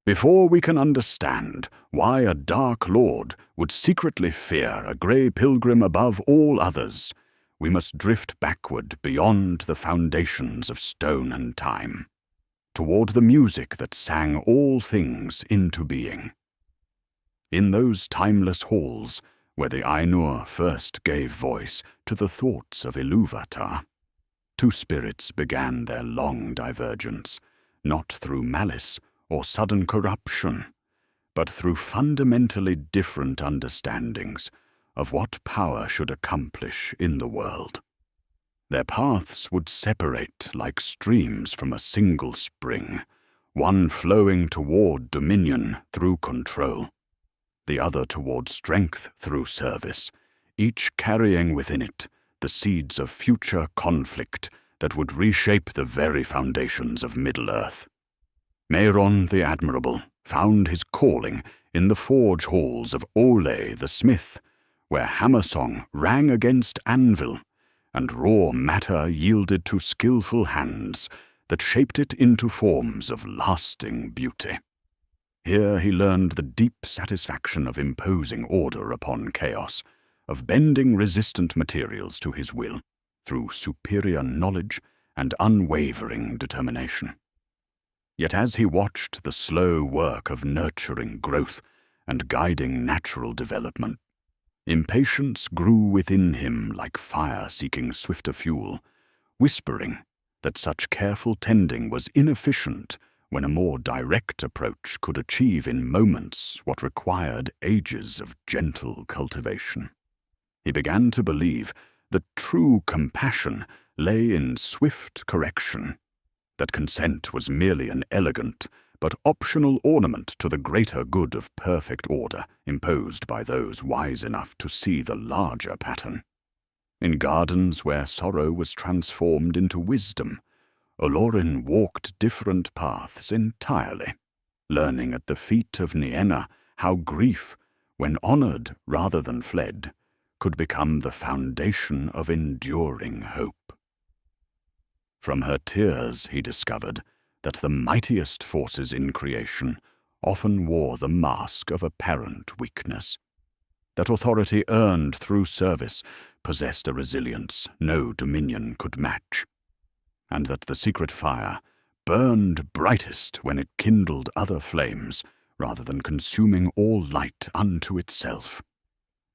Before we can understand why a Dark Lord would secretly fear a grey pilgrim above all others, we must drift backward beyond the foundations of stone and time, toward the music that sang all things into being. In those timeless halls where the Ainur first gave voice to the thoughts of Ilúvatar, two spirits began their long divergence, not through malice or sudden corruption, but through fundamentally different understandings of what power should accomplish in the world. Their paths would separate like streams from a single spring, one flowing toward dominion through control, the other toward strength through service, each carrying within it the seeds of future conflict that would reshape the very foundations of Middle-earth. Mairon the Admirable found his calling in the forge halls of Ole the Smith, where hammer-song rang against anvil, and raw matter yielded to skillful hands that shaped it into forms of lasting beauty. Here he learned the deep satisfaction of imposing order upon chaos, of bending resistant materials to his will, through superior knowledge and unwavering determination. Yet as he watched the slow work of nurturing growth and guiding natural development, impatience grew within him like fire seeking swifter fuel, whispering that such careful tending was inefficient when a more direct approach could achieve in moments what required ages of gentle cultivation. He began to believe that true compassion lay in swift correction, that consent was merely an elegant but optional ornament to the greater good of perfect order imposed by those wise enough to see the larger pattern. In gardens where sorrow was transformed into wisdom, Olorin walked different paths entirely, learning at the feet of Nienna how grief, when honored rather than fled, could become the foundation of enduring hope. From her tears he discovered that the mightiest forces in creation often wore the mask of apparent weakness, that authority earned through service possessed a resilience no dominion could match, and that the secret fire burned brightest when it kindled other flames rather than consuming all light unto itself.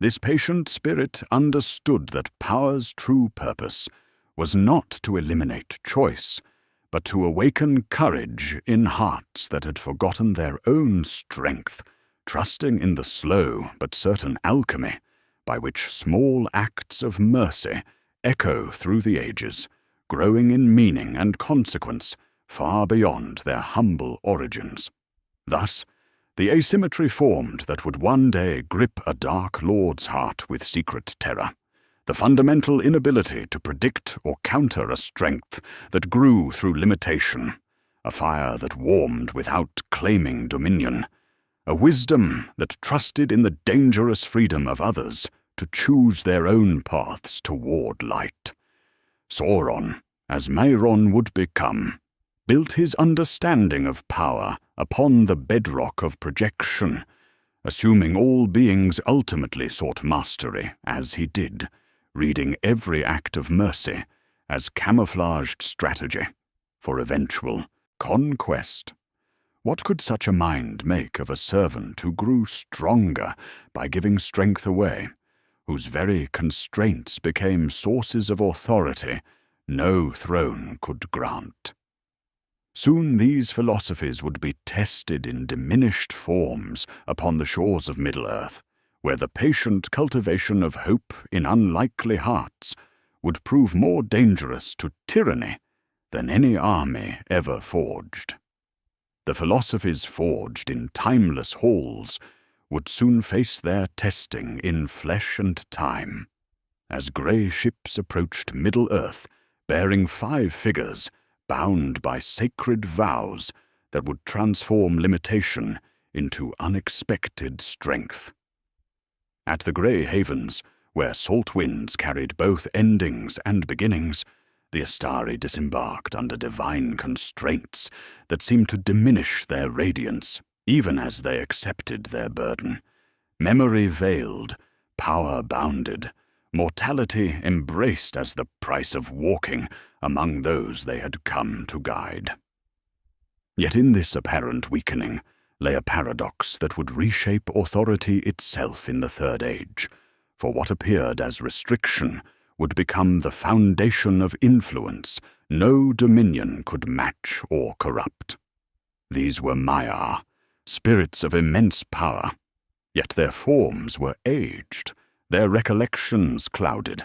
This patient spirit understood that power's true purpose was not to eliminate choice, but to awaken courage in hearts that had forgotten their own strength, trusting in the slow but certain alchemy by which small acts of mercy echo through the ages, growing in meaning and consequence far beyond their humble origins. Thus, the asymmetry formed that would one day grip a Dark Lord's heart with secret terror, the fundamental inability to predict or counter a strength that grew through limitation, a fire that warmed without claiming dominion, a wisdom that trusted in the dangerous freedom of others to choose their own paths toward light. Sauron, as Mairon would become, built his understanding of power upon the bedrock of projection, assuming all beings ultimately sought mastery as he did, reading every act of mercy as camouflaged strategy for eventual conquest. What could such a mind make of a servant who grew stronger by giving strength away, whose very constraints became sources of authority no throne could grant? Soon these philosophies would be tested in diminished forms upon the shores of Middle-earth, where the patient cultivation of hope in unlikely hearts would prove more dangerous to tyranny than any army ever forged. The philosophies forged in timeless halls would soon face their testing in flesh and time, as grey ships approached Middle-earth, bearing 5 figures bound by sacred vows that would transform limitation into unexpected strength. At the Grey Havens, where salt winds carried both endings and beginnings, the Astari disembarked under divine constraints that seemed to diminish their radiance Even as they accepted their burden, memory veiled, power bounded, mortality embraced as the price of walking among those they had come to guide. Yet in this apparent weakening lay a paradox that would reshape authority itself in the Third Age, for what appeared as restriction would become the foundation of influence no dominion could match or corrupt. These were Maiar, spirits of immense power, yet their forms were aged, their recollections clouded,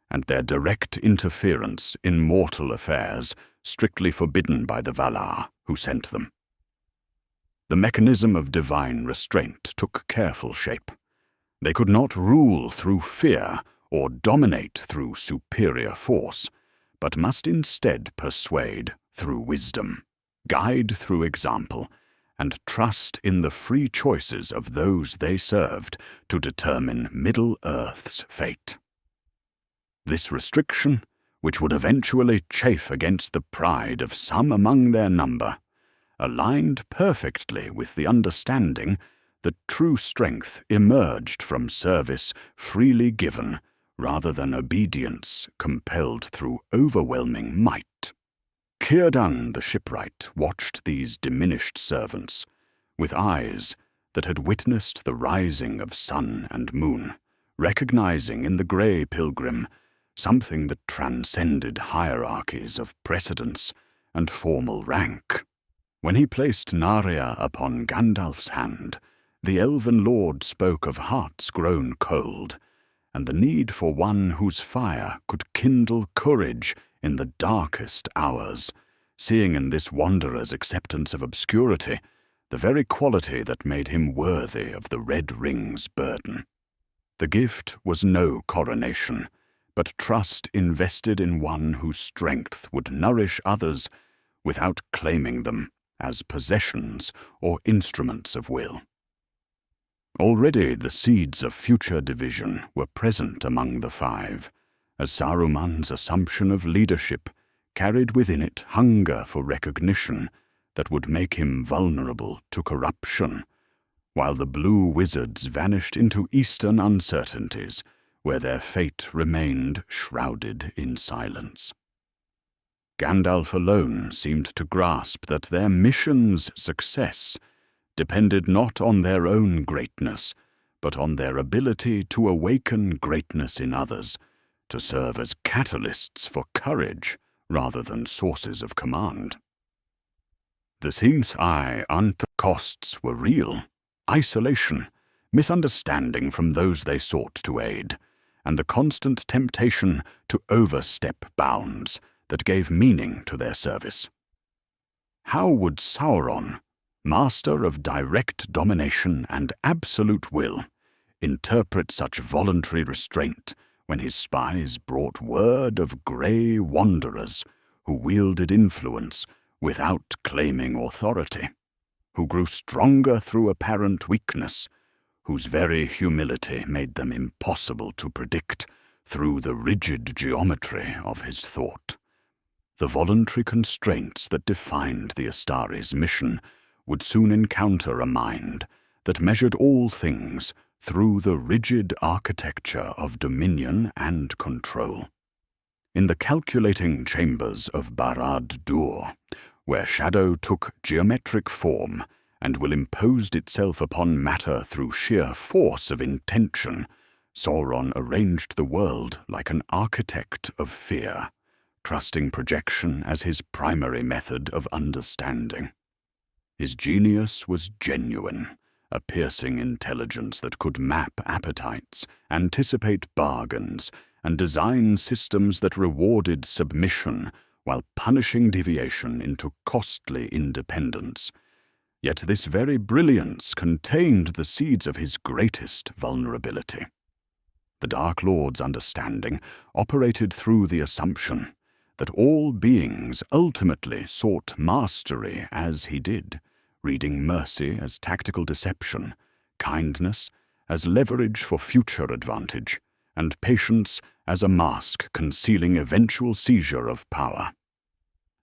and their direct interference in mortal affairs strictly forbidden by the Valar who sent them. The mechanism of divine restraint took careful shape. They could not rule through fear or dominate through superior force, but must instead persuade through wisdom, guide through example, and trust in the free choices of those they served to determine Middle-earth's fate. This restriction, which would eventually chafe against the pride of some among their number, aligned perfectly with the understanding that true strength emerged from service freely given rather than obedience compelled through overwhelming might. Círdan the shipwright watched these diminished servants with eyes that had witnessed the rising of sun and moon, recognizing in the grey pilgrim something that transcended hierarchies of precedence and formal rank. When he placed Narya upon Gandalf's hand, the Elven Lord spoke of hearts grown cold, and the need for one whose fire could kindle courage in the darkest hours, seeing in this wanderer's acceptance of obscurity the very quality that made him worthy of the Red Ring's burden. The gift was no coronation, but trust invested in one whose strength would nourish others without claiming them as possessions or instruments of will. Already the seeds of future division were present among the five, as Saruman's assumption of leadership carried within it hunger for recognition that would make him vulnerable to corruption, while the blue wizards vanished into eastern uncertainties, where their fate remained shrouded in silence. Gandalf alone seemed to grasp that their mission's success depended not on their own greatness, but on their ability to awaken greatness in others, to serve as catalysts for courage rather than sources of command. The Sin's eye and the costs were real: isolation, misunderstanding from those they sought to aid, and the constant temptation to overstep bounds that gave meaning to their service. How would Sauron, master of direct domination and absolute will, interpret such voluntary restraint when his spies brought word of grey wanderers who wielded influence without claiming authority, who grew stronger through apparent weakness, whose very humility made them impossible to predict through the rigid geometry of his thought? The voluntary constraints that defined the Astari's mission would soon encounter a mind that measured all things through the rigid architecture of dominion and control. In the calculating chambers of Barad-dûr, where shadow took geometric form and will imposed itself upon matter through sheer force of intention, Sauron arranged the world like an architect of fear, trusting projection as his primary method of understanding. His genius was genuine, a piercing intelligence that could map appetites, anticipate bargains, and design systems that rewarded submission while punishing deviation into costly independence. Yet this very brilliance contained the seeds of his greatest vulnerability. The Dark Lord's understanding operated through the assumption that all beings ultimately sought mastery as he did, reading mercy as tactical deception, kindness as leverage for future advantage, and patience as a mask concealing eventual seizure of power.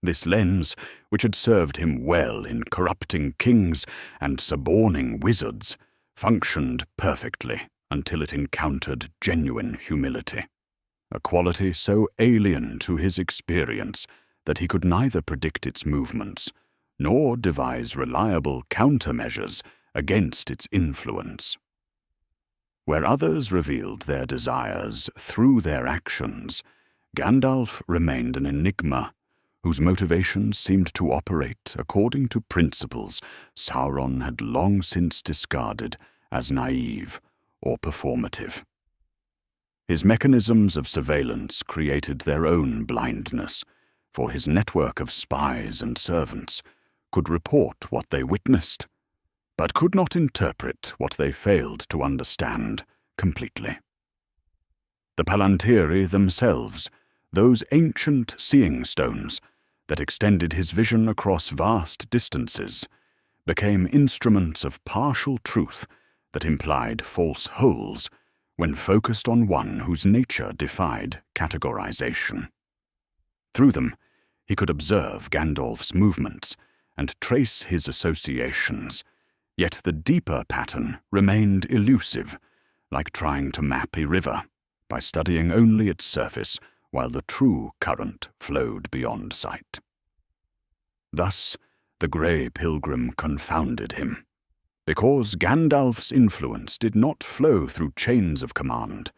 This lens, which had served him well in corrupting kings and suborning wizards, functioned perfectly until it encountered genuine humility, a quality so alien to his experience that he could neither predict its movements nor devise reliable countermeasures against its influence. Where others revealed their desires through their actions, Gandalf remained an enigma whose motivations seemed to operate according to principles Sauron had long since discarded as naive or performative. His mechanisms of surveillance created their own blindness, for his network of spies and servants could report what they witnessed, but could not interpret what they failed to understand completely. The Palantiri themselves, those ancient seeing stones that extended his vision across vast distances, became instruments of partial truth that implied false wholes when focused on one whose nature defied categorization. Through them, he could observe Gandalf's movements and trace his associations, yet the deeper pattern remained elusive, like trying to map a river by studying only its surface while the true current flowed beyond sight. Thus, the Grey Pilgrim confounded him, because Gandalf's influence did not flow through chains of command,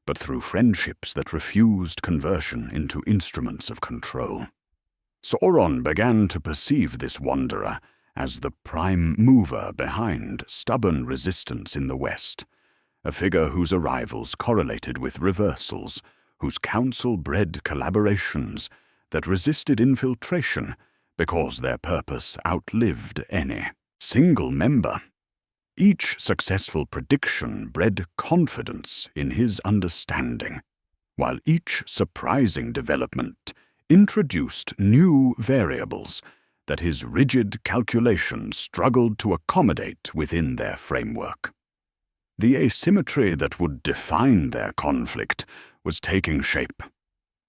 but through friendships that refused conversion into instruments of control. Sauron began to perceive this wanderer as the prime mover behind stubborn resistance in the West, a figure whose arrivals correlated with reversals, whose counsel bred collaborations that resisted infiltration because their purpose outlived any single member. Each successful prediction bred confidence in his understanding, while each surprising development introduced new variables that his rigid calculations struggled to accommodate within their framework. The asymmetry that would define their conflict was taking shape.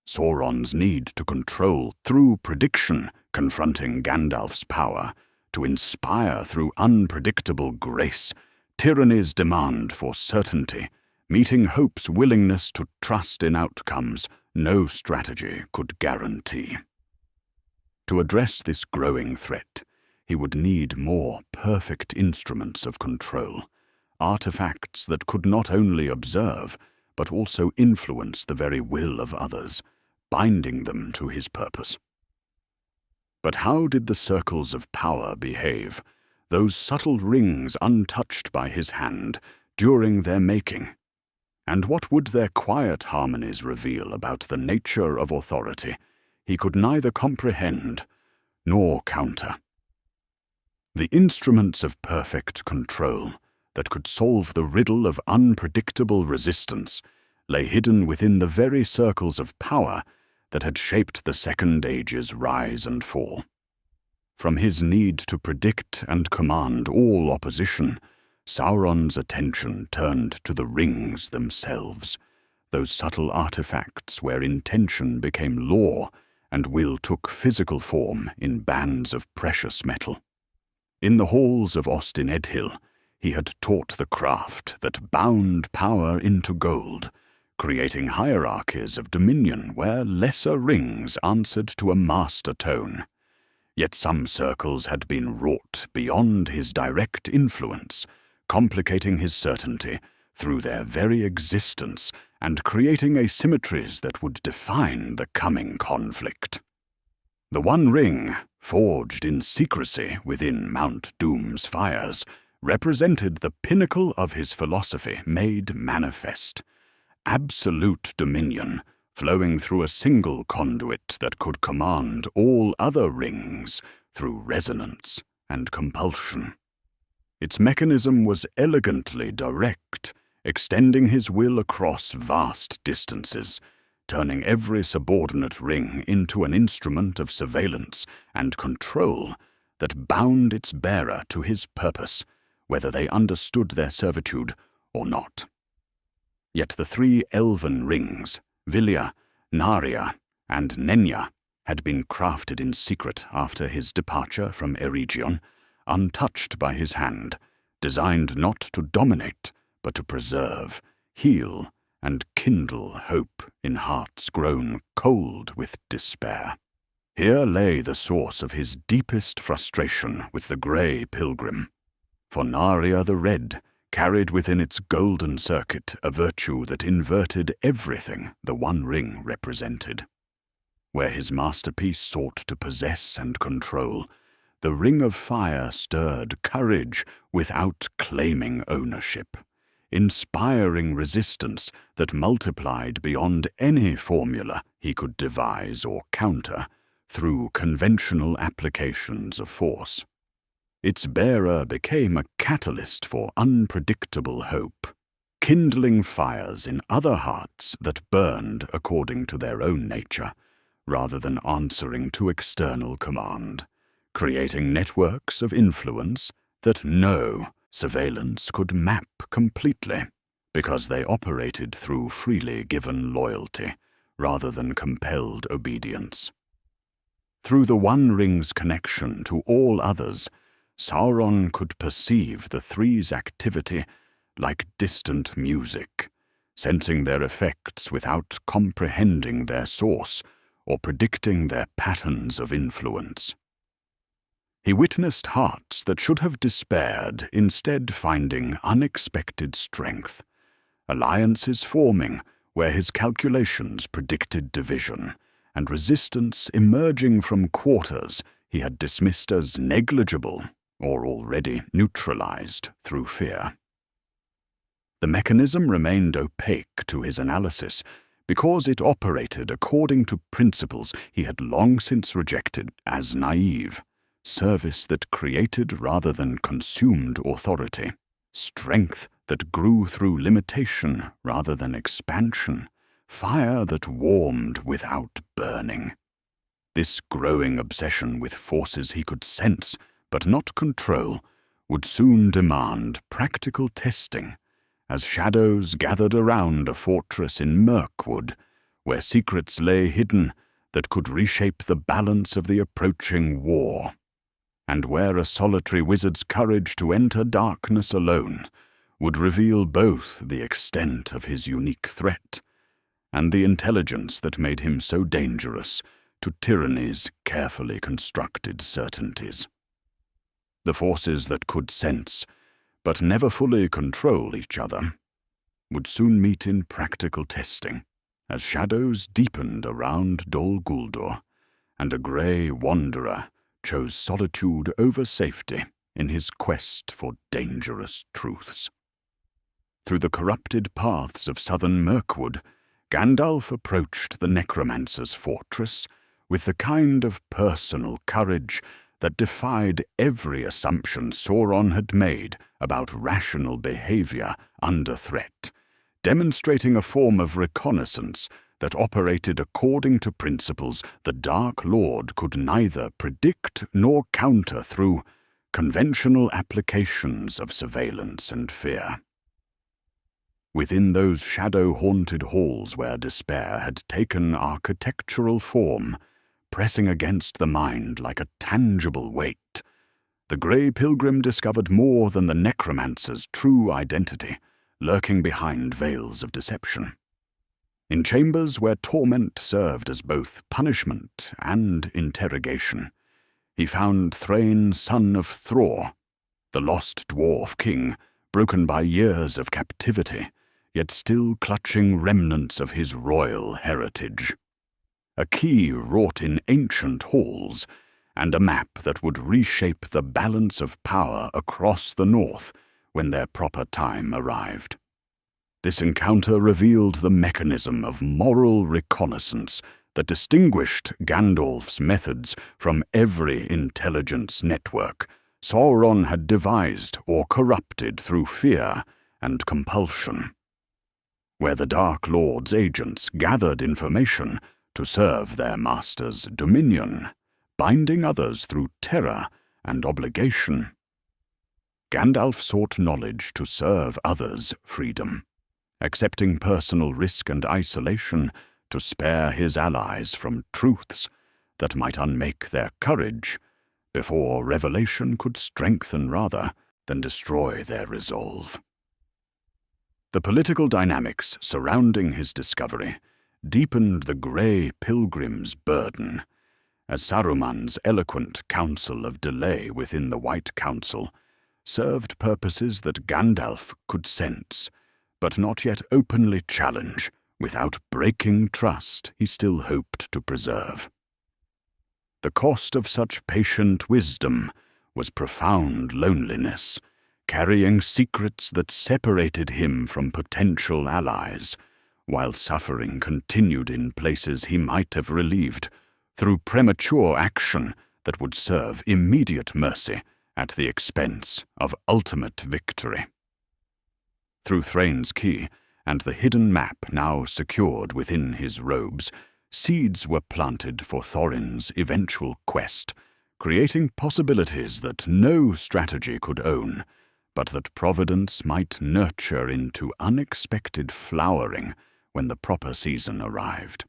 Sauron's need to control through prediction, confronting Gandalf's power, to inspire through unpredictable grace, tyranny's demand for certainty, meeting hope's willingness to trust in outcomes no strategy could guarantee. To address this growing threat, he would need more perfect instruments of control, artifacts that could not only observe, but also influence the very will of others, binding them to his purpose. But how did the circles of power behave, those subtle rings untouched by his hand, during their making? And what would their quiet harmonies reveal about the nature of authority he could neither comprehend nor counter? The instruments of perfect control that could solve the riddle of unpredictable resistance lay hidden within the very circles of power that had shaped the Second Age's rise and fall. From his need to predict and command all opposition, Sauron's attention turned to the rings themselves, those subtle artifacts where intention became law and will took physical form in bands of precious metal. In the halls of Ostin Edhill, he had taught the craft that bound power into gold, creating hierarchies of dominion where lesser rings answered to a master tone. Yet some circles had been wrought beyond his direct influence, complicating his certainty through their very existence and creating asymmetries that would define the coming conflict. The One Ring, forged in secrecy within Mount Doom's fires, represented the pinnacle of his philosophy made manifest. Absolute dominion, flowing through a single conduit that could command all other rings through resonance and compulsion. Its mechanism was elegantly direct, extending his will across vast distances, turning every subordinate ring into an instrument of surveillance and control that bound its bearer to his purpose, whether they understood their servitude or not. Yet the three Elven rings, Vilya, Narya, and Nenya, had been crafted in secret after his departure from Eregion, untouched by his hand, designed not to dominate, but to preserve, heal, and kindle hope in hearts grown cold with despair. Here lay the source of his deepest frustration with the Grey Pilgrim. For Naria the Red carried within its golden circuit a virtue that inverted everything the One Ring represented. Where his masterpiece sought to possess and control, the Ring of Fire stirred courage without claiming ownership, inspiring resistance that multiplied beyond any formula he could devise or counter through conventional applications of force. Its bearer became a catalyst for unpredictable hope, kindling fires in other hearts that burned according to their own nature, rather than answering to external command, creating networks of influence that no surveillance could map completely, because they operated through freely given loyalty, rather than compelled obedience. Through the One Ring's connection to all others, Sauron could perceive the Three's activity like distant music, sensing their effects without comprehending their source or predicting their patterns of influence. He witnessed hearts that should have despaired instead finding unexpected strength, alliances forming where his calculations predicted division, and resistance emerging from quarters he had dismissed as negligible or already neutralized through fear. The mechanism remained opaque to his analysis because it operated according to principles he had long since rejected as naive: service that created rather than consumed authority, strength that grew through limitation rather than expansion, fire that warmed without burning. This growing obsession with forces he could sense but not control would soon demand practical testing, as shadows gathered around a fortress in Mirkwood, where secrets lay hidden that could reshape the balance of the approaching war, and where a solitary wizard's courage to enter darkness alone would reveal both the extent of his unique threat and the intelligence that made him so dangerous to tyranny's carefully constructed certainties. The forces that could sense, but never fully control each other, would soon meet in practical testing, as shadows deepened around Dol Guldur, and a grey wanderer chose solitude over safety in his quest for dangerous truths. Through the corrupted paths of southern Mirkwood, Gandalf approached the necromancer's fortress with the kind of personal courage that defied every assumption Sauron had made about rational behavior under threat, demonstrating a form of reconnaissance that operated according to principles the Dark Lord could neither predict nor counter through conventional applications of surveillance and fear. Within those shadow-haunted halls where despair had taken architectural form, pressing against the mind like a tangible weight, the Grey Pilgrim discovered more than the necromancer's true identity, lurking behind veils of deception. In chambers where torment served as both punishment and interrogation, he found Thrain, son of Thror, the lost dwarf king, broken by years of captivity, yet still clutching remnants of his royal heritage. A key wrought in ancient halls, and a map that would reshape the balance of power across the north when their proper time arrived. This encounter revealed the mechanism of moral reconnaissance that distinguished Gandalf's methods from every intelligence network Sauron had devised or corrupted through fear and compulsion. Where the Dark Lord's agents gathered information to serve their master's dominion, binding others through terror and obligation, Gandalf sought knowledge to serve others' freedom, accepting personal risk and isolation to spare his allies from truths that might unmake their courage, before revelation could strengthen rather than destroy their resolve. The political dynamics surrounding his discovery deepened the Grey Pilgrim's burden, as Saruman's eloquent counsel of delay within the White Council served purposes that Gandalf could sense, but not yet openly challenge, without breaking trust he still hoped to preserve. The cost of such patient wisdom was profound loneliness, carrying secrets that separated him from potential allies, while suffering continued in places he might have relieved through premature action that would serve immediate mercy at the expense of ultimate victory. Through Thrain's key and the hidden map now secured within his robes, seeds were planted for Thorin's eventual quest, creating possibilities that no strategy could own, but that Providence might nurture into unexpected flowering when the proper season arrived.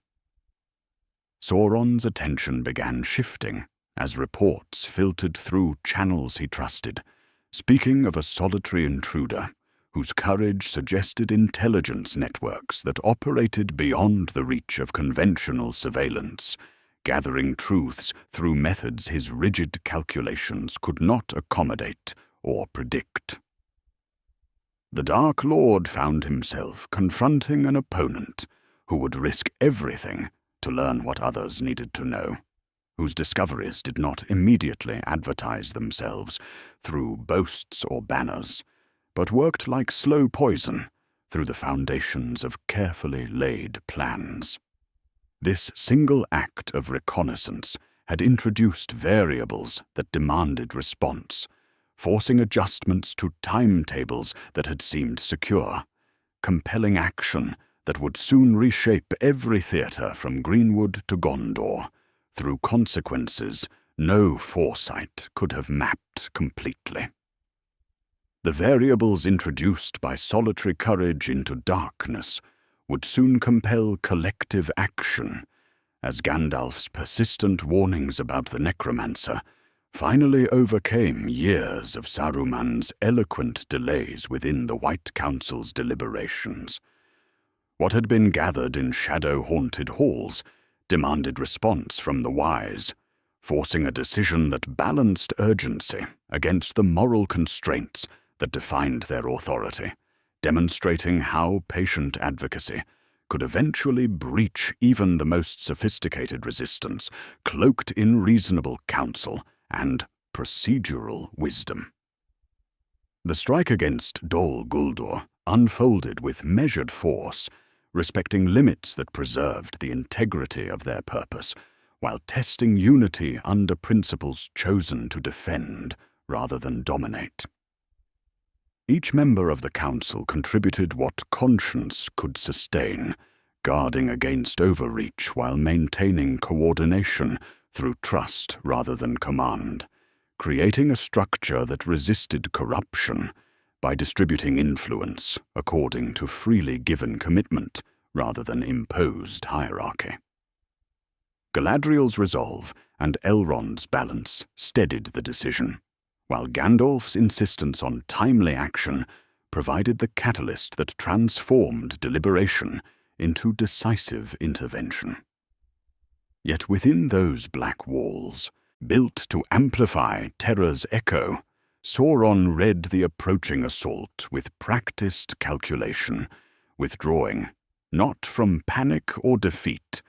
Sauron's attention began shifting as reports filtered through channels he trusted, speaking of a solitary intruder whose courage suggested intelligence networks that operated beyond the reach of conventional surveillance, gathering truths through methods his rigid calculations could not accommodate or predict. The Dark Lord found himself confronting an opponent who would risk everything to learn what others needed to know, whose discoveries did not immediately advertise themselves through boasts or banners, but worked like slow poison through the foundations of carefully laid plans. This single act of reconnaissance had introduced variables that demanded response, forcing adjustments to timetables that had seemed secure, compelling action that would soon reshape every theater from Greenwood to Gondor, through consequences no foresight could have mapped completely. The variables introduced by solitary courage into darkness would soon compel collective action, as Gandalf's persistent warnings about the necromancer finally overcame years of Saruman's eloquent delays within the White Council's deliberations. What had been gathered in shadow-haunted halls demanded response from the wise, forcing a decision that balanced urgency against the moral constraints that defined their authority, demonstrating how patient advocacy could eventually breach even the most sophisticated resistance, cloaked in reasonable counsel and procedural wisdom. The strike against Dol Guldur unfolded with measured force, respecting limits that preserved the integrity of their purpose, while testing unity under principles chosen to defend rather than dominate. Each member of the council contributed what conscience could sustain, guarding against overreach while maintaining coordination through trust rather than command, creating a structure that resisted corruption by distributing influence according to freely given commitment rather than imposed hierarchy. Galadriel's resolve and Elrond's balance steadied the decision, while Gandalf's insistence on timely action provided the catalyst that transformed deliberation into decisive intervention. Yet within those black walls, built to amplify terror's echo, Sauron read the approaching assault with practiced calculation, withdrawing not from panic or defeat,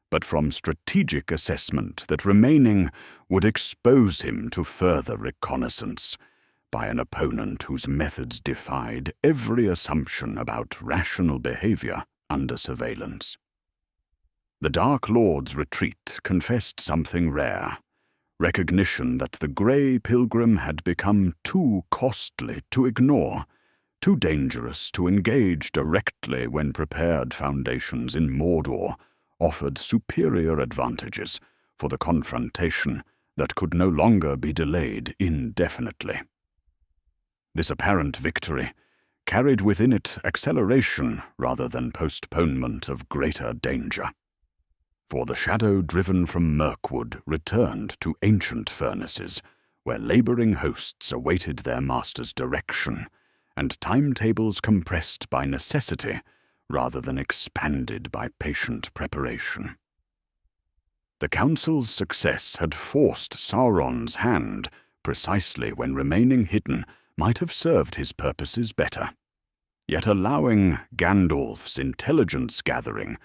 but from strategic assessment that remaining would expose him to further reconnaissance by an opponent whose methods defied every assumption about rational behavior under surveillance. The Dark Lord's retreat confessed something rare, recognition that the Grey Pilgrim had become too costly to ignore, too dangerous to engage directly when prepared foundations in Mordor offered superior advantages for the confrontation that could no longer be delayed indefinitely. This apparent victory carried within it acceleration rather than postponement of greater danger. For the shadow driven from Mirkwood returned to ancient furnaces, where labouring hosts awaited their master's direction, and timetables compressed by necessity rather than expanded by patient preparation. The Council's success had forced Sauron's hand precisely when remaining hidden might have served his purposes better. Yet allowing Gandalf's intelligence gathering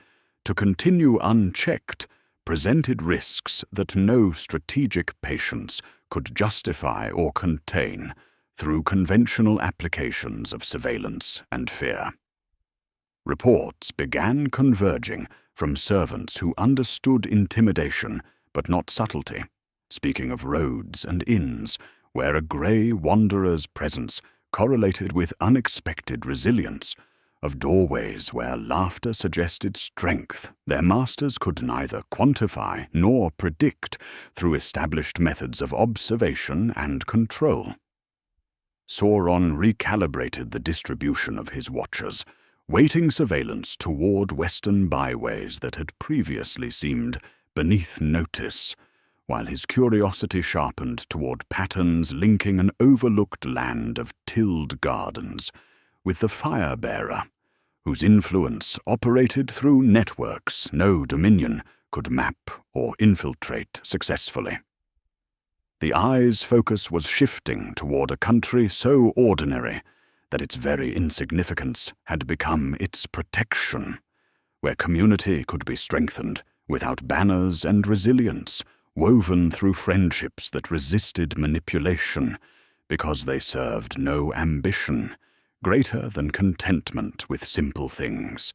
to continue unchecked presented risks that no strategic patience could justify or contain through conventional applications of surveillance and fear. Reports began converging from servants who understood intimidation but not subtlety, speaking of roads and inns where a grey wanderer's presence correlated with unexpected resilience, of doorways where laughter suggested strength their masters could neither quantify nor predict through established methods of observation and control. Sauron recalibrated the distribution of his watchers, weighting surveillance toward western byways that had previously seemed beneath notice, while his curiosity sharpened toward patterns linking an overlooked land of tilled gardens with the Fire-Bearer, whose influence operated through networks no dominion could map or infiltrate successfully. The eye's focus was shifting toward a country so ordinary that its very insignificance had become its protection, where community could be strengthened without banners and resilience, woven through friendships that resisted manipulation because they served no ambition greater than contentment with simple things,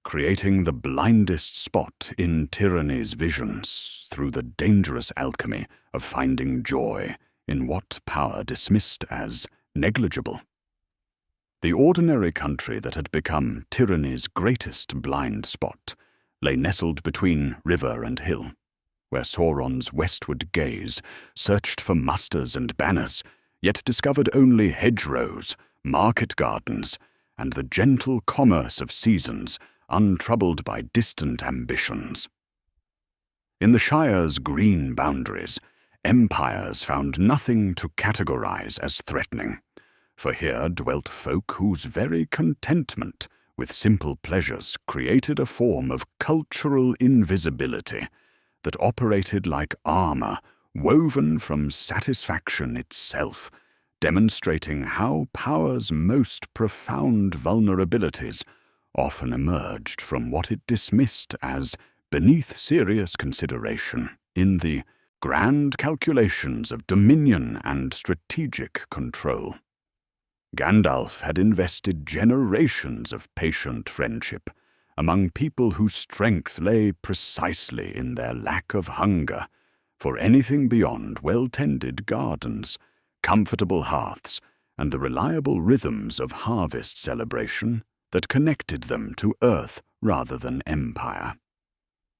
creating the blindest spot in tyranny's visions through the dangerous alchemy of finding joy in what power dismissed as negligible. The ordinary country that had become tyranny's greatest blind spot lay nestled between river and hill, where Sauron's westward gaze searched for musters and banners, yet discovered only hedgerows, market gardens, and the gentle commerce of seasons untroubled by distant ambitions. In the Shire's green boundaries, empires found nothing to categorize as threatening, for here dwelt folk whose very contentment with simple pleasures created a form of cultural invisibility that operated like armor woven from satisfaction itself, demonstrating how power's most profound vulnerabilities often emerged from what it dismissed as beneath serious consideration in the grand calculations of dominion and strategic control. Gandalf had invested generations of patient friendship among people whose strength lay precisely in their lack of hunger for anything beyond well-tended gardens, comfortable hearths, and the reliable rhythms of harvest celebration that connected them to earth rather than empire.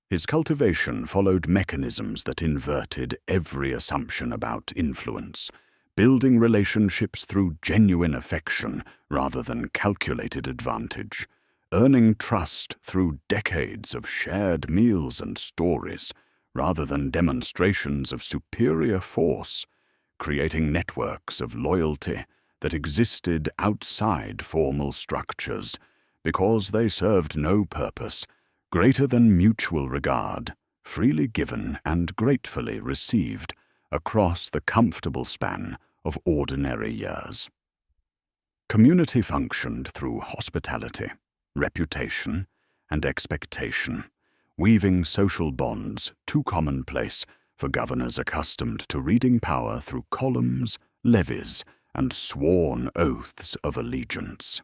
His cultivation followed mechanisms that inverted every assumption about influence, building relationships through genuine affection rather than calculated advantage, earning trust through decades of shared meals and stories rather than demonstrations of superior force, creating networks of loyalty that existed outside formal structures because they served no purpose greater than mutual regard, freely given and gratefully received across the comfortable span of ordinary years. Community functioned through hospitality, reputation, and expectation, weaving social bonds too commonplace for governors accustomed to reading power through columns, levies, and sworn oaths of allegiance.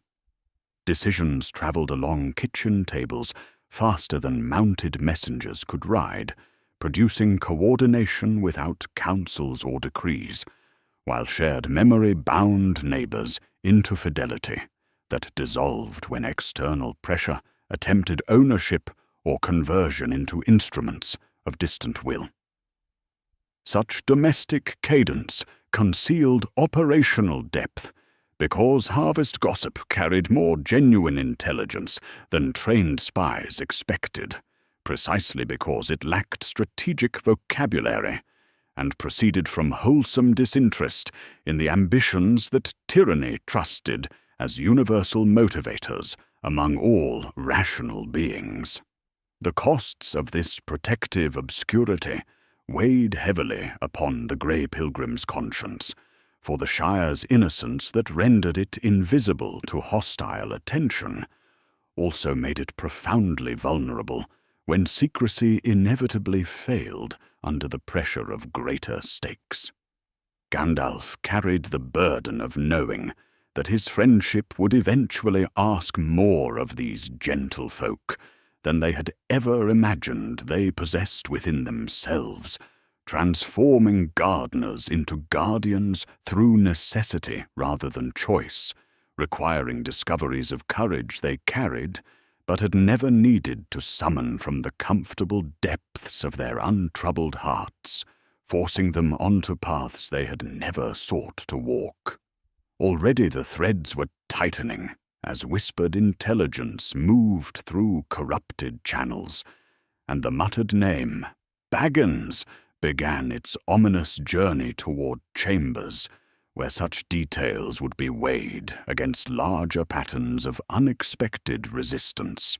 Decisions traveled along kitchen tables faster than mounted messengers could ride, producing coordination without councils or decrees, while shared memory bound neighbors into fidelity that dissolved when external pressure attempted ownership or conversion into instruments of distant will. Such domestic cadence concealed operational depth because harvest gossip carried more genuine intelligence than trained spies expected, precisely because it lacked strategic vocabulary, and proceeded from wholesome disinterest in the ambitions that tyranny trusted as universal motivators among all rational beings. The costs of this protective obscurity weighed heavily upon the Grey Pilgrim's conscience, for the Shire's innocence that rendered it invisible to hostile attention also made it profoundly vulnerable when secrecy inevitably failed under the pressure of greater stakes. Gandalf carried the burden of knowing that his friendship would eventually ask more of these gentle folk than they had ever imagined they possessed within themselves, transforming gardeners into guardians through necessity rather than choice, requiring discoveries of courage they carried but had never needed to summon from the comfortable depths of their untroubled hearts, forcing them onto paths they had never sought to walk. Already the threads were tightening as whispered intelligence moved through corrupted channels, and the muttered name, Baggins, began its ominous journey toward chambers where such details would be weighed against larger patterns of unexpected resistance.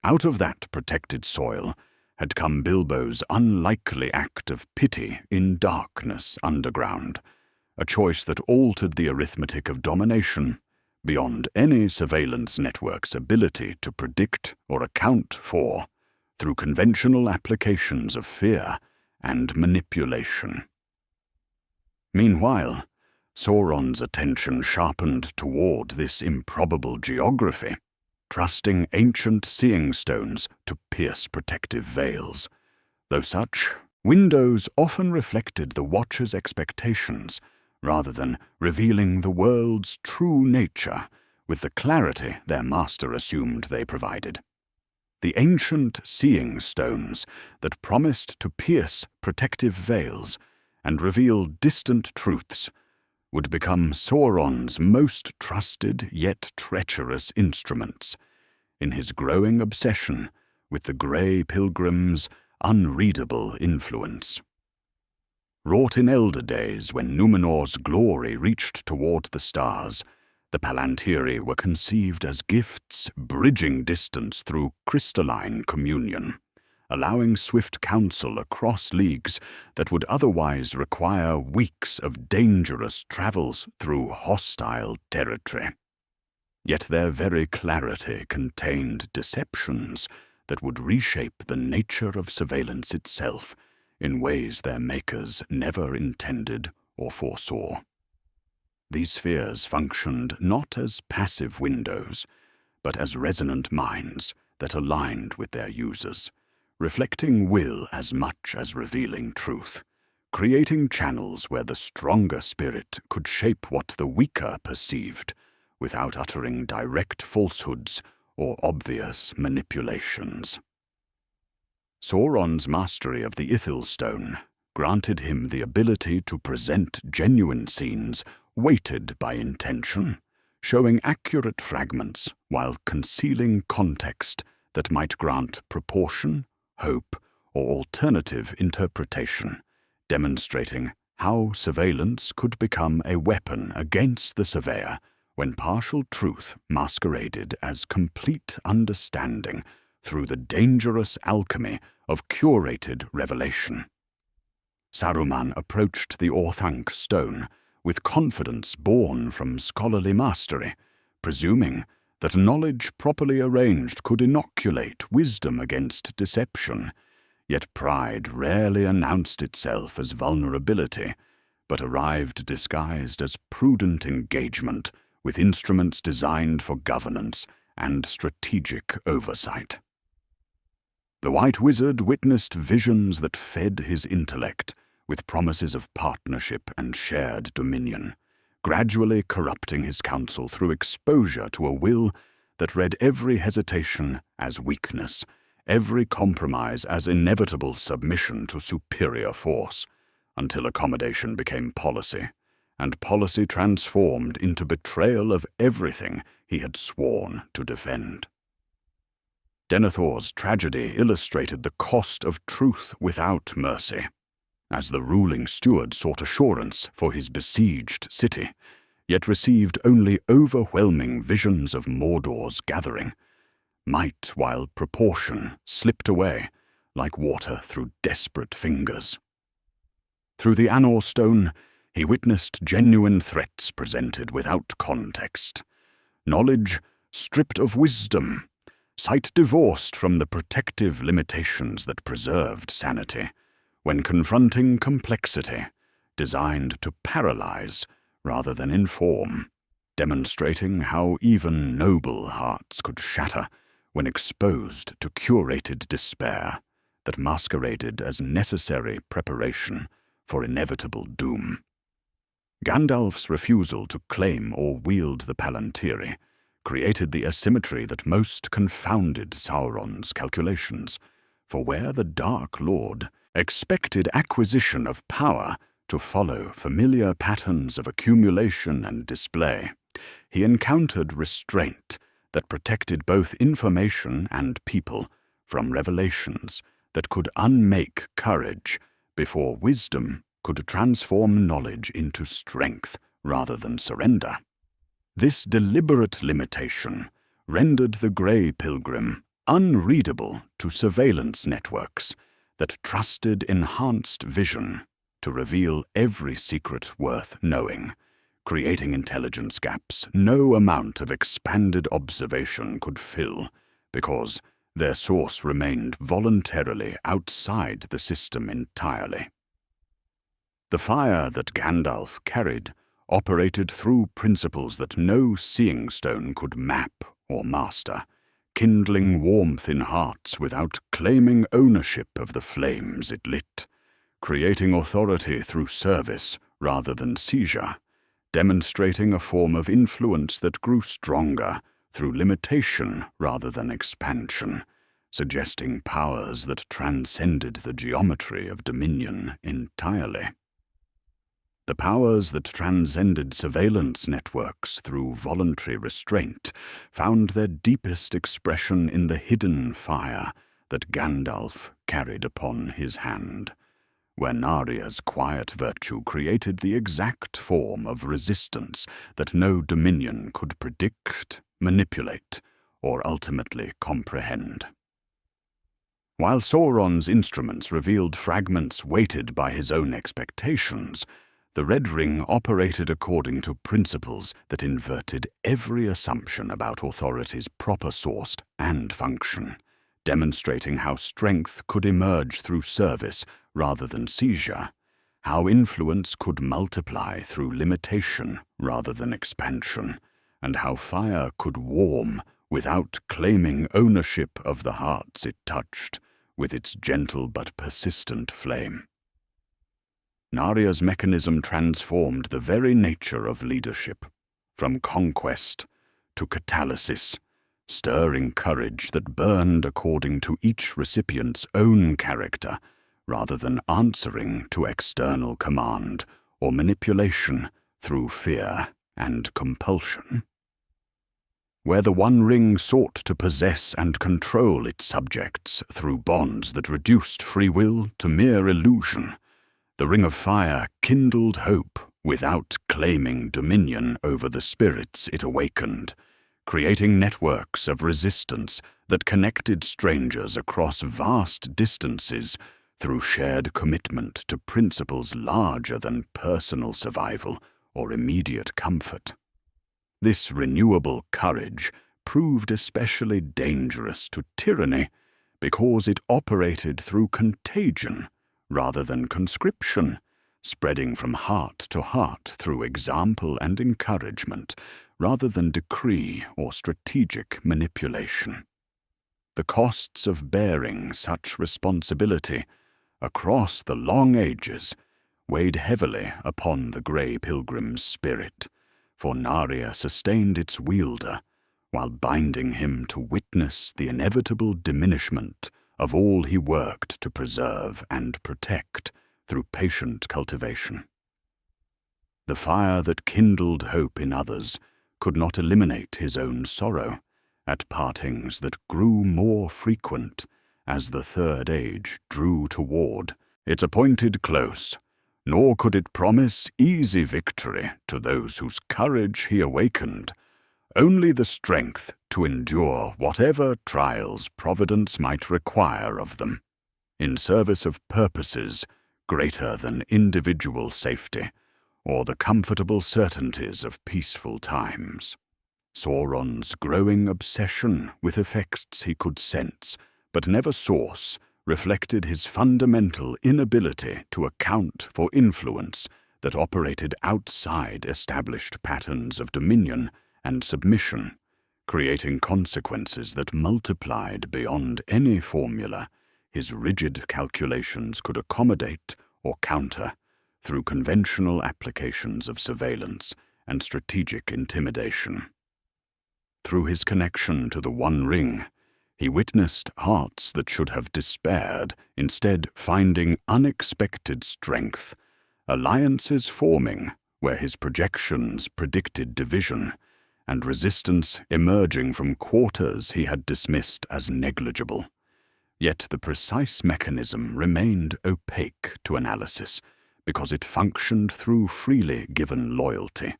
Out of that protected soil had come Bilbo's unlikely act of pity in darkness underground, a choice that altered the arithmetic of domination beyond any surveillance network's ability to predict or account for through conventional applications of fear and manipulation. Meanwhile, Sauron's attention sharpened toward this improbable geography, trusting ancient seeing stones to pierce protective veils. Though such windows often reflected the Watcher's expectations, rather than revealing the world's true nature with the clarity their master assumed they provided. The ancient seeing stones that promised to pierce protective veils and reveal distant truths would become Sauron's most trusted yet treacherous instruments in his growing obsession with the Grey Pilgrim's unreadable influence. Wrought in elder days when Numenor's glory reached toward the stars, the Palantiri were conceived as gifts bridging distance through crystalline communion, allowing swift counsel across leagues that would otherwise require weeks of dangerous travels through hostile territory. Yet their very clarity contained deceptions that would reshape the nature of surveillance itself in ways their makers never intended or foresaw. These spheres functioned not as passive windows, but as resonant minds that aligned with their users, reflecting will as much as revealing truth, creating channels where the stronger spirit could shape what the weaker perceived, without uttering direct falsehoods or obvious manipulations. Sauron's mastery of the Ithilstone granted him the ability to present genuine scenes weighted by intention, showing accurate fragments while concealing context that might grant proportion, hope, or alternative interpretation, demonstrating how surveillance could become a weapon against the surveyor when partial truth masqueraded as complete understanding through the dangerous alchemy of curated revelation. Saruman approached the Orthanc stone with confidence born from scholarly mastery, presuming that knowledge properly arranged could inoculate wisdom against deception, yet pride rarely announced itself as vulnerability, but arrived disguised as prudent engagement with instruments designed for governance and strategic oversight. The White Wizard witnessed visions that fed his intellect with promises of partnership and shared dominion, gradually corrupting his counsel through exposure to a will that read every hesitation as weakness, every compromise as inevitable submission to superior force, until accommodation became policy, and policy transformed into betrayal of everything he had sworn to defend. Denethor's tragedy illustrated the cost of truth without mercy. As the ruling steward sought assurance for his besieged city, yet received only overwhelming visions of Mordor's gathering. Might, while proportion, slipped away, like water through desperate fingers. Through the Anor Stone, he witnessed genuine threats presented without context. Knowledge stripped of wisdom, sight divorced from the protective limitations that preserved sanity, when confronting complexity, designed to paralyze rather than inform, demonstrating how even noble hearts could shatter when exposed to curated despair that masqueraded as necessary preparation for inevitable doom. Gandalf's refusal to claim or wield the Palantiri created the asymmetry that most confounded Sauron's calculations, for where the Dark Lord expected acquisition of power to follow familiar patterns of accumulation and display, he encountered restraint that protected both information and people from revelations that could unmake courage before wisdom could transform knowledge into strength rather than surrender. This deliberate limitation rendered the Grey Pilgrim unreadable to surveillance networks that trusted enhanced vision to reveal every secret worth knowing, creating intelligence gaps no amount of expanded observation could fill, because their source remained voluntarily outside the system entirely. The fire that Gandalf carried operated through principles that no seeing stone could map or master, kindling warmth in hearts without claiming ownership of the flames it lit, creating authority through service rather than seizure, demonstrating a form of influence that grew stronger through limitation rather than expansion, suggesting powers that transcended the geometry of dominion entirely. The powers that transcended surveillance networks through voluntary restraint found their deepest expression in the hidden fire that Gandalf carried upon his hand, where Naria's quiet virtue created the exact form of resistance that no dominion could predict, manipulate, or ultimately comprehend. While Sauron's instruments revealed fragments weighted by his own expectations, the Red Ring operated according to principles that inverted every assumption about authority's proper source and function, demonstrating how strength could emerge through service rather than seizure, how influence could multiply through limitation rather than expansion, and how fire could warm without claiming ownership of the hearts it touched with its gentle but persistent flame. Naria's mechanism transformed the very nature of leadership, from conquest to catalysis, stirring courage that burned according to each recipient's own character, rather than answering to external command or manipulation through fear and compulsion. Where the One Ring sought to possess and control its subjects through bonds that reduced free will to mere illusion, the Ring of Fire kindled hope without claiming dominion over the spirits it awakened, creating networks of resistance that connected strangers across vast distances through shared commitment to principles larger than personal survival or immediate comfort. This renewable courage proved especially dangerous to tyranny because it operated through contagion rather than conscription, spreading from heart to heart through example and encouragement rather than decree or strategic manipulation. The costs of bearing such responsibility across the long ages weighed heavily upon the Grey Pilgrim's spirit, for Naria sustained its wielder while binding him to witness the inevitable diminishment of all he worked to preserve and protect through patient cultivation. The fire that kindled hope in others could not eliminate his own sorrow, at partings that grew more frequent as the Third Age drew toward its appointed close, nor could it promise easy victory to those whose courage he awakened, only the strength to endure whatever trials Providence might require of them, in service of purposes greater than individual safety or the comfortable certainties of peaceful times. Sauron's growing obsession with effects he could sense but never source reflected his fundamental inability to account for influence that operated outside established patterns of dominion and submission, creating consequences that multiplied beyond any formula his rigid calculations could accommodate or counter through conventional applications of surveillance and strategic intimidation. Through his connection to the One Ring, he witnessed hearts that should have despaired instead finding unexpected strength, alliances forming where his projections predicted division, and resistance emerging from quarters he had dismissed as negligible. Yet the precise mechanism remained opaque to analysis because it functioned through freely given loyalty,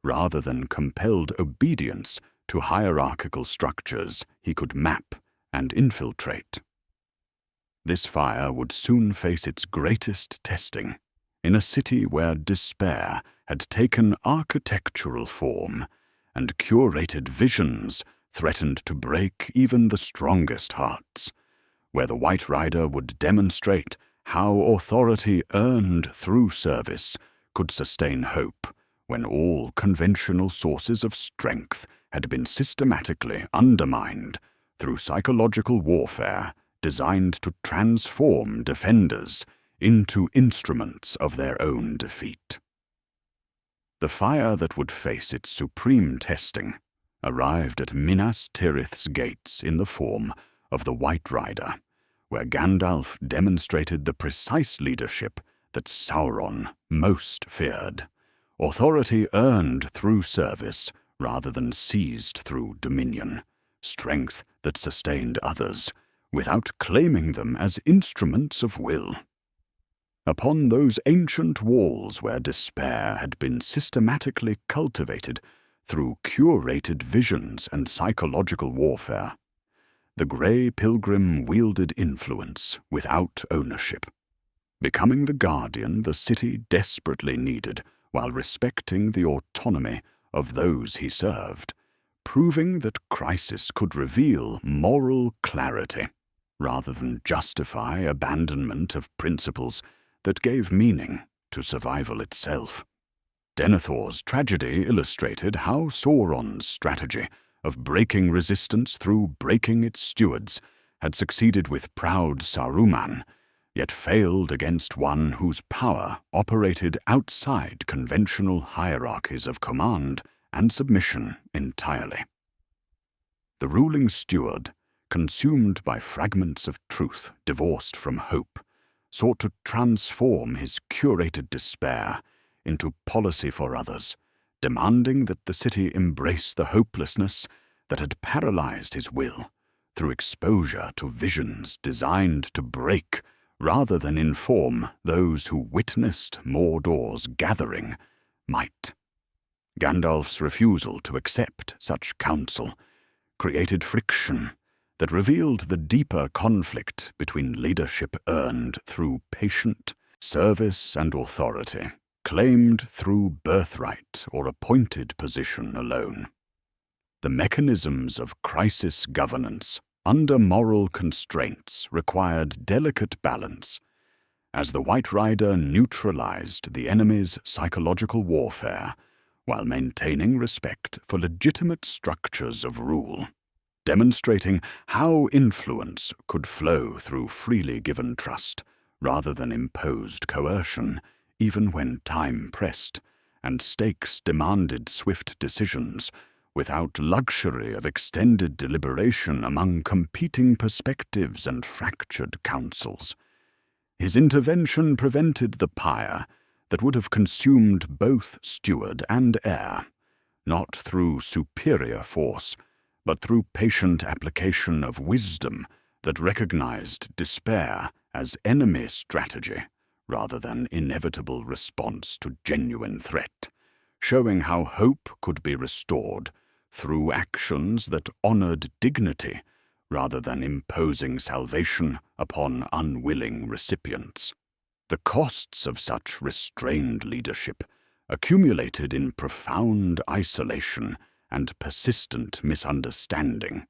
rather than compelled obedience to hierarchical structures he could map and infiltrate. This fire would soon face its greatest testing in a city where despair had taken architectural form and curated visions threatened to break even the strongest hearts, where the White Rider would demonstrate how authority earned through service could sustain hope when all conventional sources of strength had been systematically undermined through psychological warfare designed to transform defenders into instruments of their own defeat. The fire that would face its supreme testing arrived at Minas Tirith's gates in the form of the White Rider, where Gandalf demonstrated the precise leadership that Sauron most feared, authority earned through service rather than seized through dominion, strength that sustained others without claiming them as instruments of will. Upon those ancient walls where despair had been systematically cultivated through curated visions and psychological warfare, the Grey Pilgrim wielded influence without ownership, becoming the guardian the city desperately needed while respecting the autonomy of those he served, proving that crisis could reveal moral clarity rather than justify abandonment of principles that gave meaning to survival itself. Denethor's tragedy illustrated how Sauron's strategy of breaking resistance through breaking its stewards had succeeded with proud Saruman, yet failed against one whose power operated outside conventional hierarchies of command and submission entirely. The ruling steward, consumed by fragments of truth divorced from hope, sought to transform his curated despair into policy for others, demanding that the city embrace the hopelessness that had paralyzed his will through exposure to visions designed to break rather than inform those who witnessed Mordor's gathering might. Gandalf's refusal to accept such counsel created friction that revealed the deeper conflict between leadership earned through patient service and authority, claimed through birthright or appointed position alone. The mechanisms of crisis governance under moral constraints required delicate balance, as the White Rider neutralized the enemy's psychological warfare while maintaining respect for legitimate structures of rule, demonstrating how influence could flow through freely given trust rather than imposed coercion, even when time pressed and stakes demanded swift decisions without luxury of extended deliberation among competing perspectives and fractured counsels. His intervention prevented the pyre that would have consumed both steward and heir, not through superior force, but through patient application of wisdom that recognized despair as enemy strategy rather than inevitable response to genuine threat, showing how hope could be restored through actions that honored dignity rather than imposing salvation upon unwilling recipients. The costs of such restrained leadership accumulated in profound isolation and persistent misunderstanding,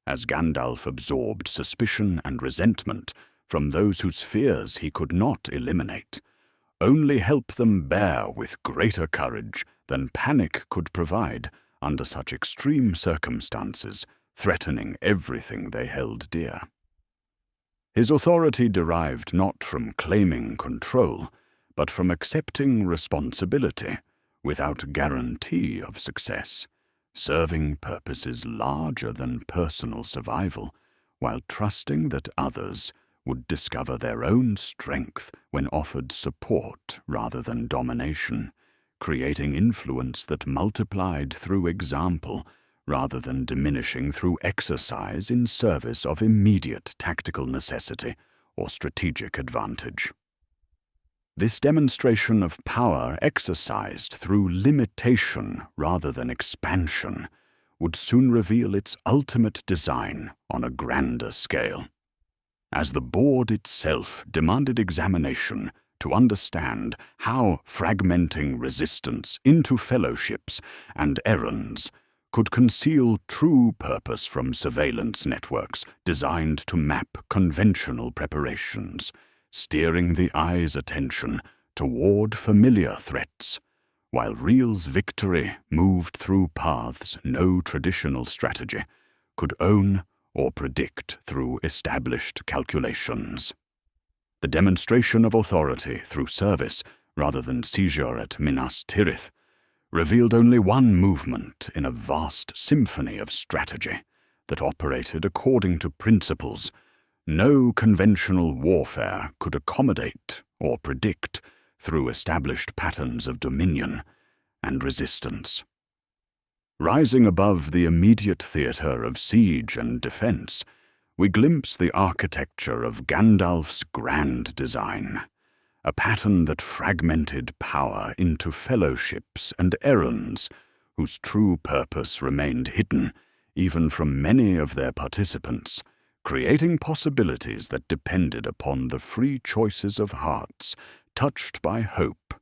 as Gandalf absorbed suspicion and resentment from those whose fears he could not eliminate, only help them bear with greater courage than panic could provide under such extreme circumstances, threatening everything they held dear. His authority derived not from claiming control, but from accepting responsibility without guarantee of success, serving purposes larger than personal survival, while trusting that others would discover their own strength when offered support rather than domination, creating influence that multiplied through example rather than diminishing through exercise in service of immediate tactical necessity or strategic advantage. This demonstration of power exercised through limitation rather than expansion would soon reveal its ultimate design on a grander scale. As the board itself demanded examination to understand how fragmenting resistance into fellowships and errands could conceal true purpose from surveillance networks designed to map conventional preparations, steering the eye's attention toward familiar threats, while Real's victory moved through paths no traditional strategy could own or predict through established calculations. The demonstration of authority through service rather than seizure at Minas Tirith revealed only one movement in a vast symphony of strategy that operated according to principles no conventional warfare could accommodate or predict through established patterns of dominion and resistance. Rising above the immediate theater of siege and defense, we glimpse the architecture of Gandalf's grand design, a pattern that fragmented power into fellowships and errands whose true purpose remained hidden even from many of their participants, creating possibilities that depended upon the free choices of hearts touched by hope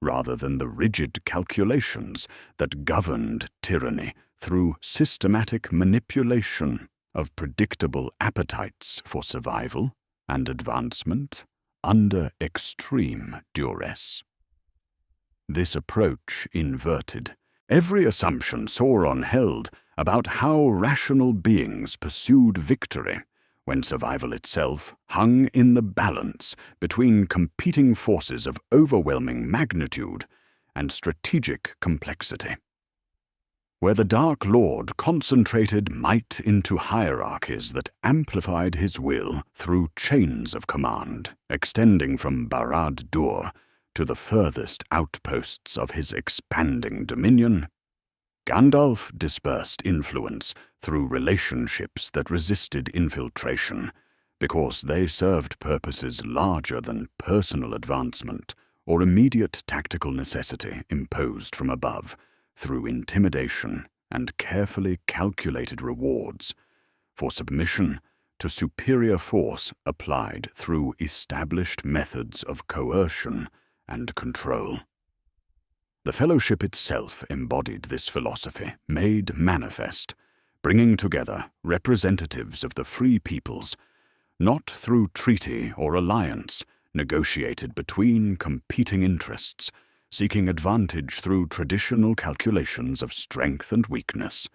rather than the rigid calculations that governed tyranny through systematic manipulation of predictable appetites for survival and advancement under extreme duress. This approach inverted every assumption Sauron held about how rational beings pursued victory when survival itself hung in the balance between competing forces of overwhelming magnitude and strategic complexity. Where the Dark Lord concentrated might into hierarchies that amplified his will through chains of command, extending from Barad-dûr to the furthest outposts of his expanding dominion, Gandalf dispersed influence through relationships that resisted infiltration because they served purposes larger than personal advancement or immediate tactical necessity imposed from above through intimidation and carefully calculated rewards for submission to superior force applied through established methods of coercion and control. The Fellowship itself embodied this philosophy, made manifest, bringing together representatives of the free peoples, not through treaty or alliance negotiated between competing interests, seeking advantage through traditional calculations of strength and weakness,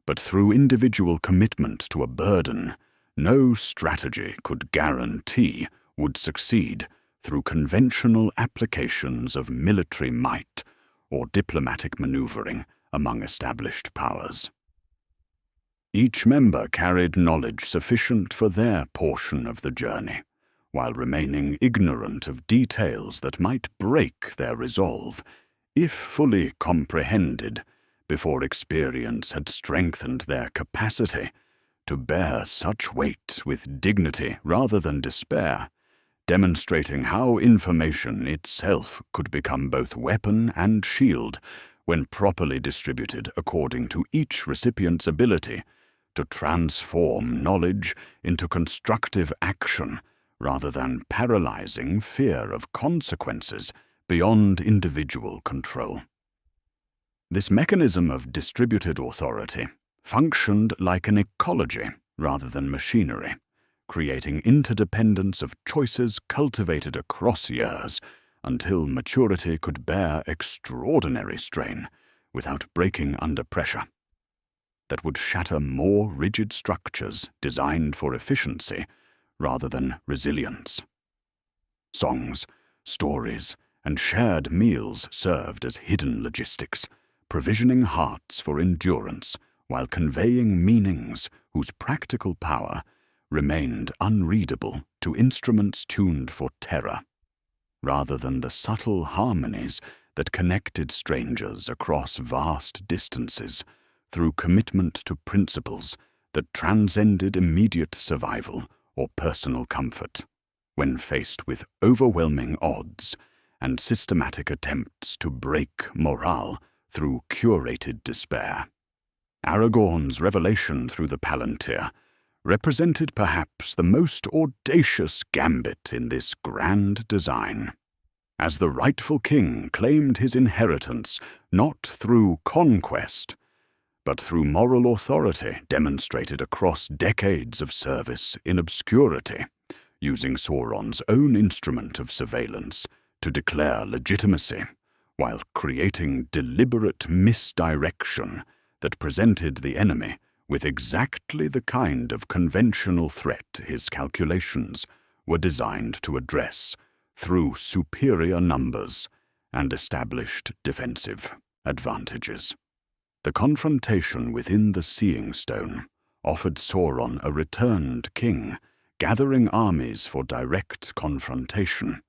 but through individual commitment to a burden no strategy could guarantee would succeed through conventional applications of military might or diplomatic maneuvering among established powers. Each member carried knowledge sufficient for their portion of the journey, while remaining ignorant of details that might break their resolve, if fully comprehended, before experience had strengthened their capacity to bear such weight with dignity rather than despair, demonstrating how information itself could become both weapon and shield when properly distributed according to each recipient's ability to transform knowledge into constructive action rather than paralyzing fear of consequences beyond individual control. This mechanism of distributed authority functioned like an ecology rather than machinery, creating interdependence of choices cultivated across years until maturity could bear extraordinary strain without breaking under pressure, that would shatter more rigid structures designed for efficiency rather than resilience. Songs, stories, and shared meals served as hidden logistics, provisioning hearts for endurance while conveying meanings whose practical power remained unreadable to instruments tuned for terror, rather than the subtle harmonies that connected strangers across vast distances through commitment to principles that transcended immediate survival or personal comfort, when faced with overwhelming odds and systematic attempts to break morale through curated despair. Aragorn's revelation through the Palantir represented perhaps the most audacious gambit in this grand design, as the rightful king claimed his inheritance not through conquest, but through moral authority demonstrated across decades of service in obscurity, using Sauron's own instrument of surveillance to declare legitimacy, while creating deliberate misdirection that presented the enemy with exactly the kind of conventional threat his calculations were designed to address through superior numbers and established defensive advantages. The confrontation within the Seeing Stone offered Sauron a returned king, gathering armies for direct confrontation,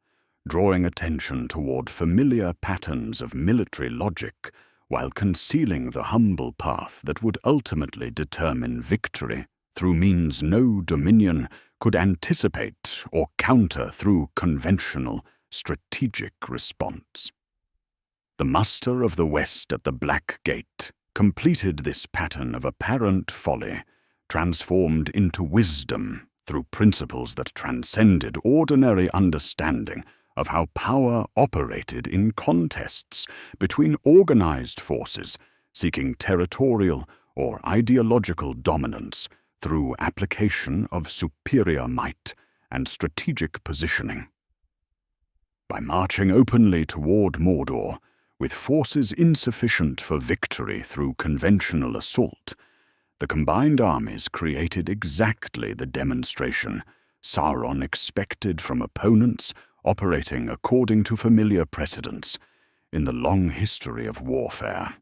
drawing attention toward familiar patterns of military logic while concealing the humble path that would ultimately determine victory through means no dominion could anticipate or counter through conventional, strategic response. The muster of the West at the Black Gate completed this pattern of apparent folly, transformed into wisdom through principles that transcended ordinary understanding of how power operated in contests between organized forces seeking territorial or ideological dominance through application of superior might and strategic positioning. By marching openly toward Mordor, with forces insufficient for victory through conventional assault, the combined armies created exactly the demonstration Sauron expected from opponents operating according to familiar precedents in the long history of warfare,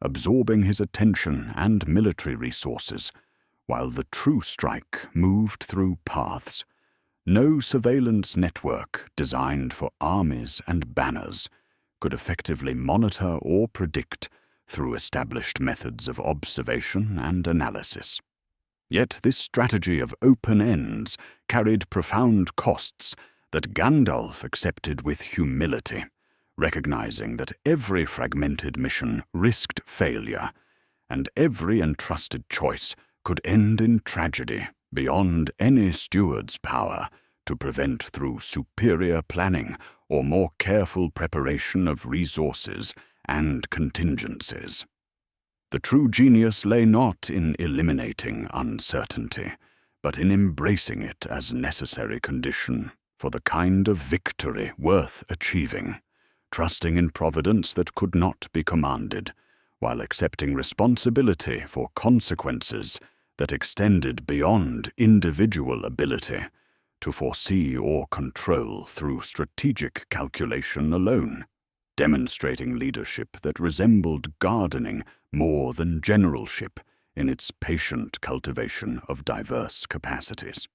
absorbing his attention and military resources, while the true strike moved through paths no surveillance network designed for armies and banners could effectively monitor or predict through established methods of observation and analysis. Yet this strategy of open ends carried profound costs that Gandalf accepted with humility, recognizing that every fragmented mission risked failure, and every entrusted choice could end in tragedy beyond any steward's power to prevent through superior planning or more careful preparation of resources and contingencies. The true genius lay not in eliminating uncertainty, but in embracing it as necessary condition for the kind of victory worth achieving, trusting in providence that could not be commanded, while accepting responsibility for consequences that extended beyond individual ability to foresee or control through strategic calculation alone, demonstrating leadership that resembled gardening more than generalship in its patient cultivation of diverse capacities.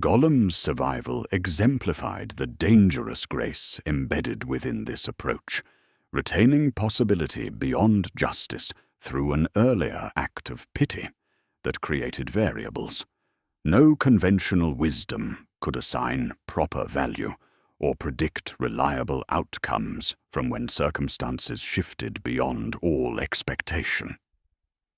Gollum's survival exemplified the dangerous grace embedded within this approach, retaining possibility beyond justice through an earlier act of pity that created variables. No conventional wisdom could assign proper value or predict reliable outcomes from when circumstances shifted beyond all expectation.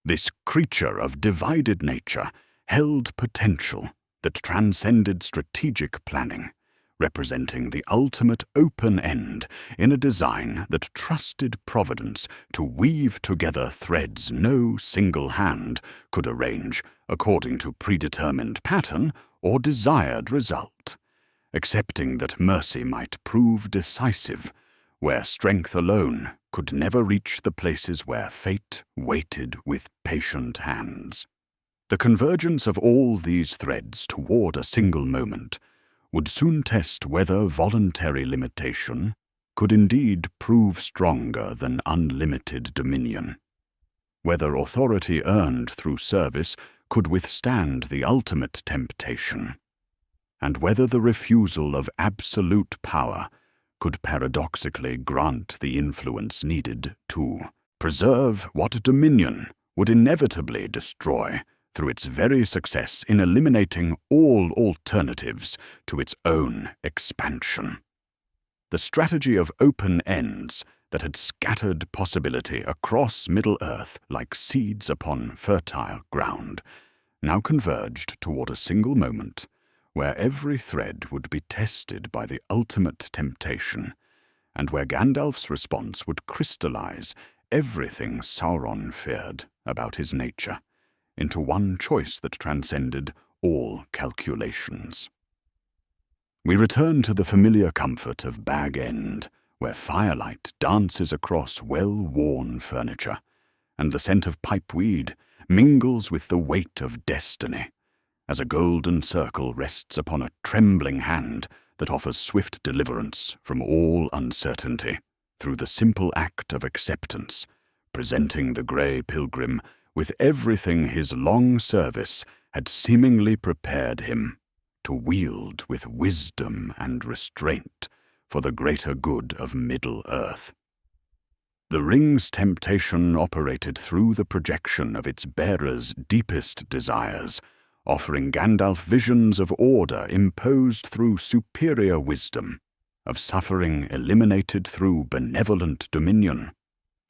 This creature of divided nature held potential that transcended strategic planning, representing the ultimate open end in a design that trusted Providence to weave together threads no single hand could arrange according to predetermined pattern or desired result, accepting that mercy might prove decisive, where strength alone could never reach the places where fate waited with patient hands. The convergence of all these threads toward a single moment would soon test whether voluntary limitation could indeed prove stronger than unlimited dominion, whether authority earned through service could withstand the ultimate temptation, and whether the refusal of absolute power could paradoxically grant the influence needed to preserve what dominion would inevitably destroy through its very success in eliminating all alternatives to its own expansion. The strategy of open ends that had scattered possibility across Middle-earth like seeds upon fertile ground now converged toward a single moment where every thread would be tested by the ultimate temptation, and where Gandalf's response would crystallize everything Sauron feared about his nature into one choice that transcended all calculations. We return to the familiar comfort of Bag End, where firelight dances across well-worn furniture, and the scent of pipeweed mingles with the weight of destiny, as a golden circle rests upon a trembling hand that offers swift deliverance from all uncertainty through the simple act of acceptance, presenting the grey pilgrim with everything his long service had seemingly prepared him to wield with wisdom and restraint for the greater good of Middle-earth. The ring's temptation operated through the projection of its bearer's deepest desires, offering Gandalf visions of order imposed through superior wisdom, of suffering eliminated through benevolent dominion,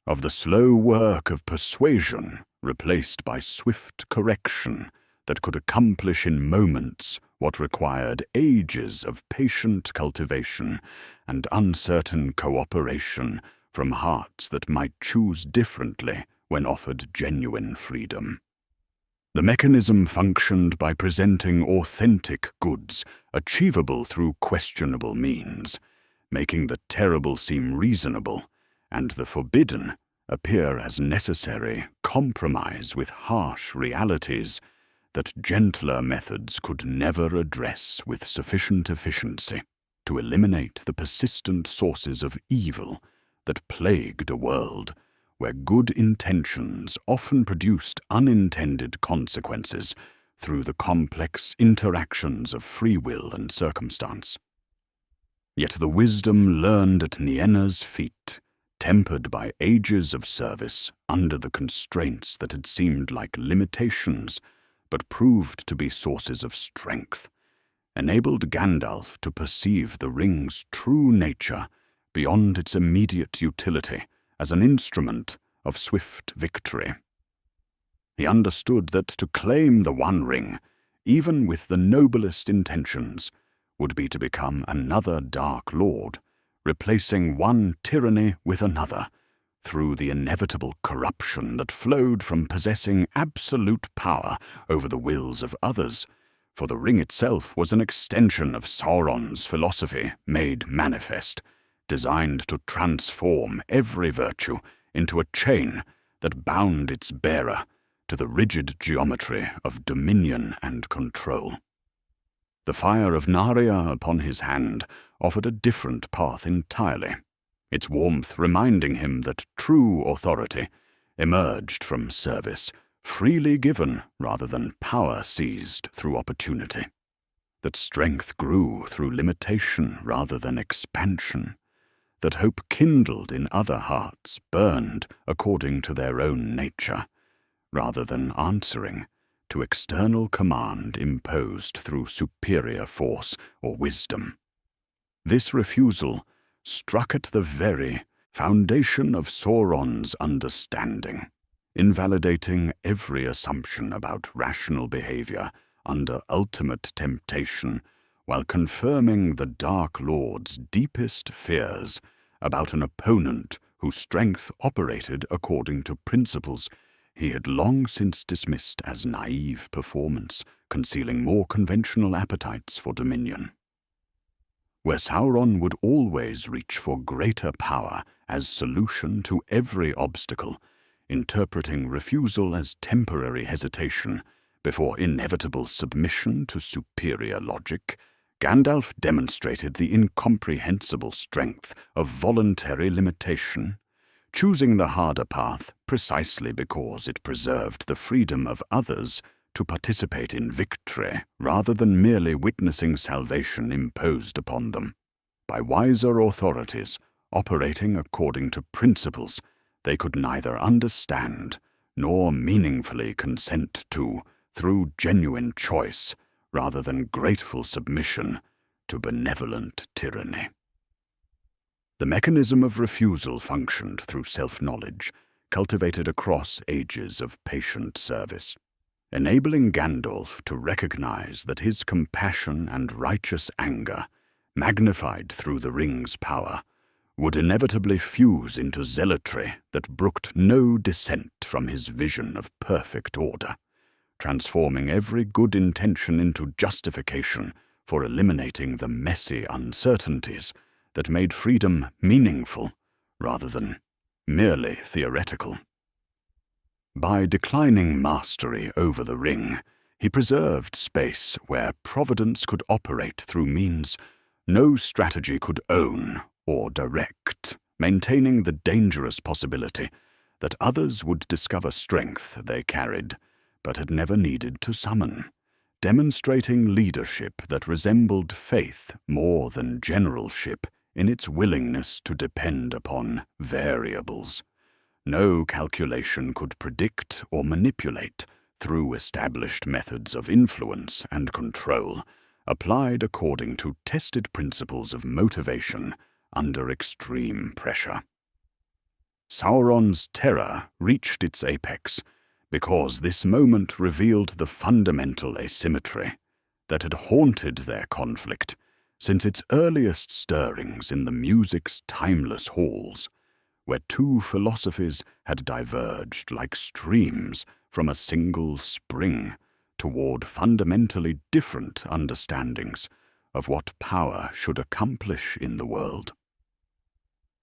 of the slow work of persuasion replaced by swift correction that could accomplish in moments what required ages of patient cultivation and uncertain cooperation from hearts that might choose differently when offered genuine freedom. The mechanism functioned by presenting authentic goods, achievable through questionable means, making the terrible seem reasonable, and the forbidden appear as necessary compromise with harsh realities that gentler methods could never address with sufficient efficiency to eliminate the persistent sources of evil that plagued a world where good intentions often produced unintended consequences through the complex interactions of free will and circumstance. Yet the wisdom learned at Nienna's feet, tempered by ages of service under the constraints that had seemed like limitations but proved to be sources of strength, enabled Gandalf to perceive the ring's true nature beyond its immediate utility as an instrument of swift victory. He understood that to claim the One Ring, even with the noblest intentions, would be to become another Dark Lord, replacing one tyranny with another, through the inevitable corruption that flowed from possessing absolute power over the wills of others, for the ring itself was an extension of Sauron's philosophy made manifest, designed to transform every virtue into a chain that bound its bearer to the rigid geometry of dominion and control. The fire of Narya upon his hand offered a different path entirely, its warmth reminding him that true authority emerged from service, freely given rather than power seized through opportunity, that strength grew through limitation rather than expansion, that hope kindled in other hearts burned according to their own nature, rather than answering to external command imposed through superior force or wisdom. This refusal struck at the very foundation of Sauron's understanding, invalidating every assumption about rational behavior under ultimate temptation, while confirming the Dark Lord's deepest fears about an opponent whose strength operated according to principles he had long since dismissed as naive performance, concealing more conventional appetites for dominion. Where Sauron would always reach for greater power as solution to every obstacle, interpreting refusal as temporary hesitation before inevitable submission to superior logic, Gandalf demonstrated the incomprehensible strength of voluntary limitation, choosing the harder path precisely because it preserved the freedom of others to participate in victory rather than merely witnessing salvation imposed upon them by wiser authorities operating according to principles they could neither understand nor meaningfully consent to through genuine choice rather than grateful submission to benevolent tyranny. The mechanism of refusal functioned through self-knowledge, cultivated across ages of patient service, enabling Gandalf to recognize that his compassion and righteous anger, magnified through the ring's power, would inevitably fuse into zealotry that brooked no dissent from his vision of perfect order, transforming every good intention into justification for eliminating the messy uncertainties that made freedom meaningful rather than merely theoretical. By declining mastery over the ring, he preserved space where providence could operate through means no strategy could own or direct, maintaining the dangerous possibility that others would discover strength they carried but had never needed to summon, demonstrating leadership that resembled faith more than generalship in its willingness to depend upon variables no calculation could predict or manipulate through established methods of influence and control, applied according to tested principles of motivation under extreme pressure. Sauron's terror reached its apex because this moment revealed the fundamental asymmetry that had haunted their conflict since its earliest stirrings in the music's timeless halls, where two philosophies had diverged like streams from a single spring toward fundamentally different understandings of what power should accomplish in the world.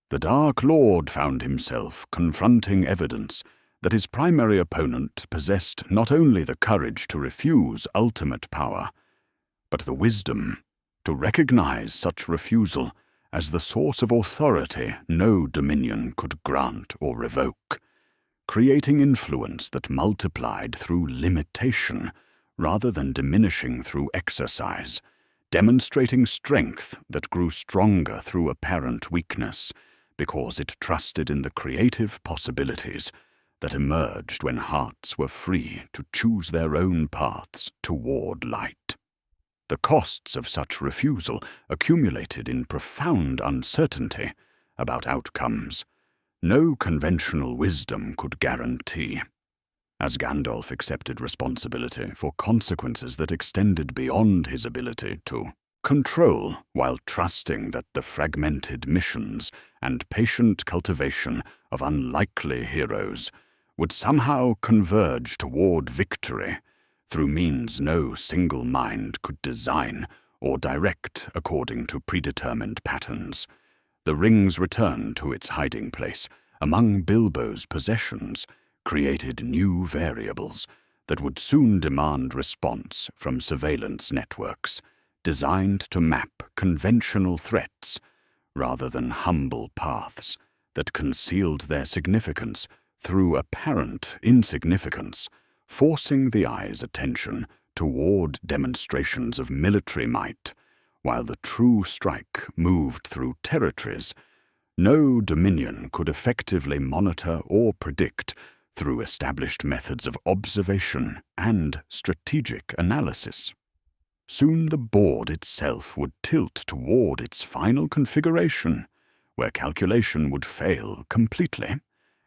The Dark Lord found himself confronting evidence that his primary opponent possessed not only the courage to refuse ultimate power, but the wisdom to recognize such refusal as the source of authority no dominion could grant or revoke, creating influence that multiplied through limitation rather than diminishing through exercise, demonstrating strength that grew stronger through apparent weakness because it trusted in the creative possibilities that emerged when hearts were free to choose their own paths toward light. The costs of such refusal accumulated in profound uncertainty about outcomes no conventional wisdom could guarantee, as Gandalf accepted responsibility for consequences that extended beyond his ability to control, while trusting that the fragmented missions and patient cultivation of unlikely heroes would somehow converge toward victory through means no single mind could design or direct according to predetermined patterns. The ring's return to its hiding place among Bilbo's possessions created new variables that would soon demand response from surveillance networks designed to map conventional threats rather than humble paths that concealed their significance through apparent insignificance, forcing the eye's attention toward demonstrations of military might, while the true strike moved through territories No dominion could effectively monitor or predict through established methods of observation and strategic analysis. Soon the board itself would tilt toward its final configuration, where calculation would fail completely,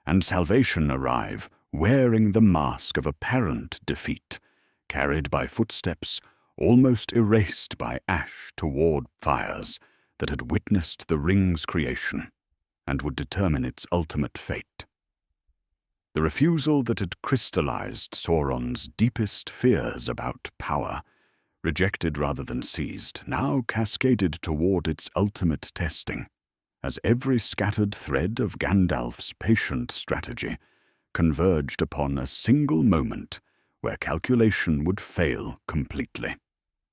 and salvation arrive wearing the mask of apparent defeat, carried by footsteps almost erased by ash toward fires that had witnessed the ring's creation and would determine its ultimate fate. The refusal that had crystallized Sauron's deepest fears about power, rejected rather than seized, now cascaded toward its ultimate testing, as every scattered thread of Gandalf's patient strategy converged upon a single moment where calculation would fail completely,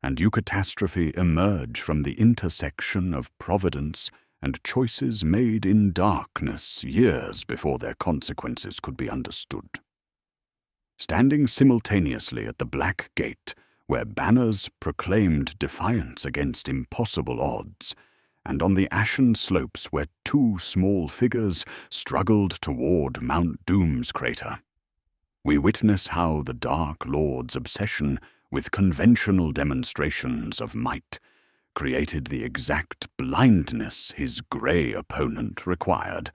and eucatastrophe emerge from the intersection of providence and choices made in darkness years before their consequences could be understood. Standing simultaneously at the Black Gate, where banners proclaimed defiance against impossible odds, and on the ashen slopes where two small figures struggled toward Mount Doom's crater, we witness how the Dark Lord's obsession with conventional demonstrations of might created the exact blindness his grey opponent required,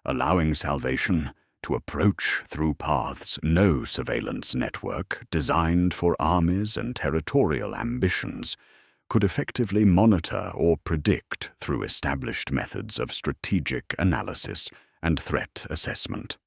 allowing salvation to approach through paths no surveillance network designed for armies and territorial ambitions could effectively monitor or predict through established methods of strategic analysis and threat assessment.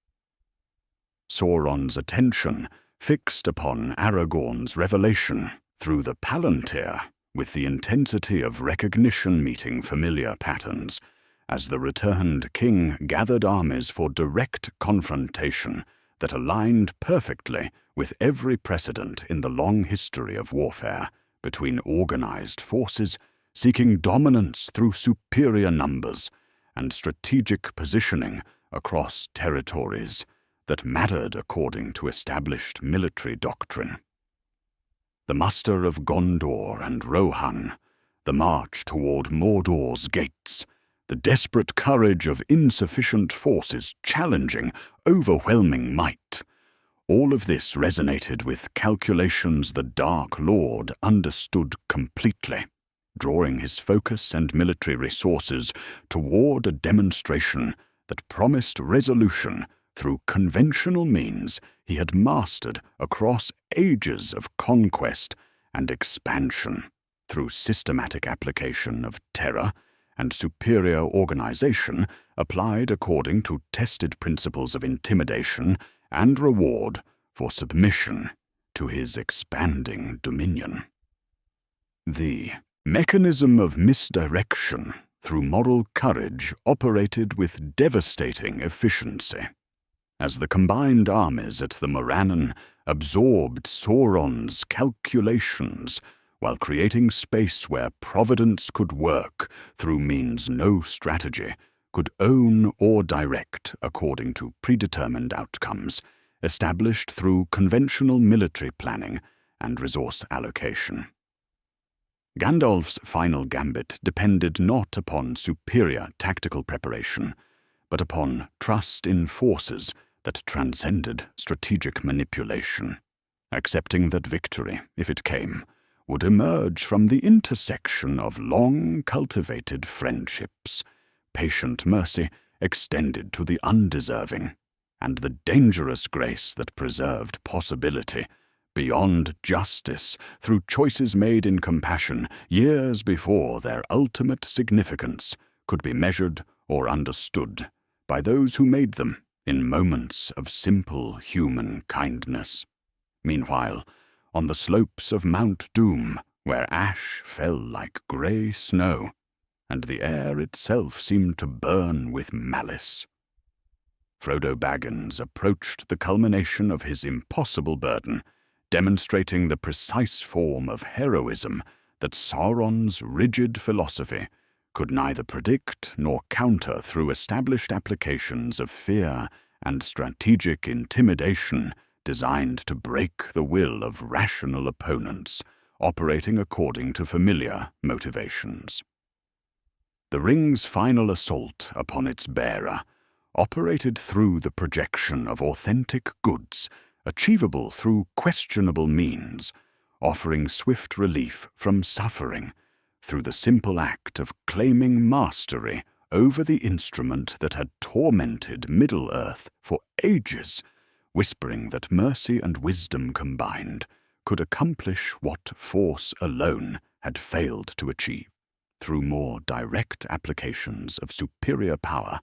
Sauron's attention fixed upon Aragorn's revelation through the Palantir with the intensity of recognition meeting familiar patterns, as the returned king gathered armies for direct confrontation that aligned perfectly with every precedent in the long history of warfare between organized forces seeking dominance through superior numbers and strategic positioning across territories that mattered according to established military doctrine. The muster of Gondor and Rohan, the march toward Mordor's gates, the desperate courage of insufficient forces challenging overwhelming might, all of this resonated with calculations the Dark Lord understood completely, drawing his focus and military resources toward a demonstration that promised resolution through conventional means he had mastered across ages of conquest and expansion, through systematic application of terror and superior organization applied according to tested principles of intimidation and reward for submission to his expanding dominion. The mechanism of misdirection through moral courage operated with devastating efficiency, as the combined armies at the Morannon absorbed Sauron's calculations while creating space where providence could work through means no strategy could own or direct according to predetermined outcomes established through conventional military planning and resource allocation. Gandalf's final gambit depended not upon superior tactical preparation, but upon trust in forces that transcended strategic manipulation, accepting that victory, if it came, would emerge from the intersection of long-cultivated friendships, patient mercy extended to the undeserving, and the dangerous grace that preserved possibility beyond justice through choices made in compassion years before their ultimate significance could be measured or understood by those who made them in moments of simple human kindness. Meanwhile, on the slopes of Mount Doom, where ash fell like grey snow, and the air itself seemed to burn with malice, Frodo Baggins approached the culmination of his impossible burden, demonstrating the precise form of heroism that Sauron's rigid philosophy could neither predict nor counter through established applications of fear and strategic intimidation designed to break the will of rational opponents operating according to familiar motivations. The ring's final assault upon its bearer operated through the projection of authentic goods, achievable through questionable means, offering swift relief from suffering through the simple act of claiming mastery over the instrument that had tormented Middle-earth for ages, whispering that mercy and wisdom combined could accomplish what force alone had failed to achieve, through more direct applications of superior power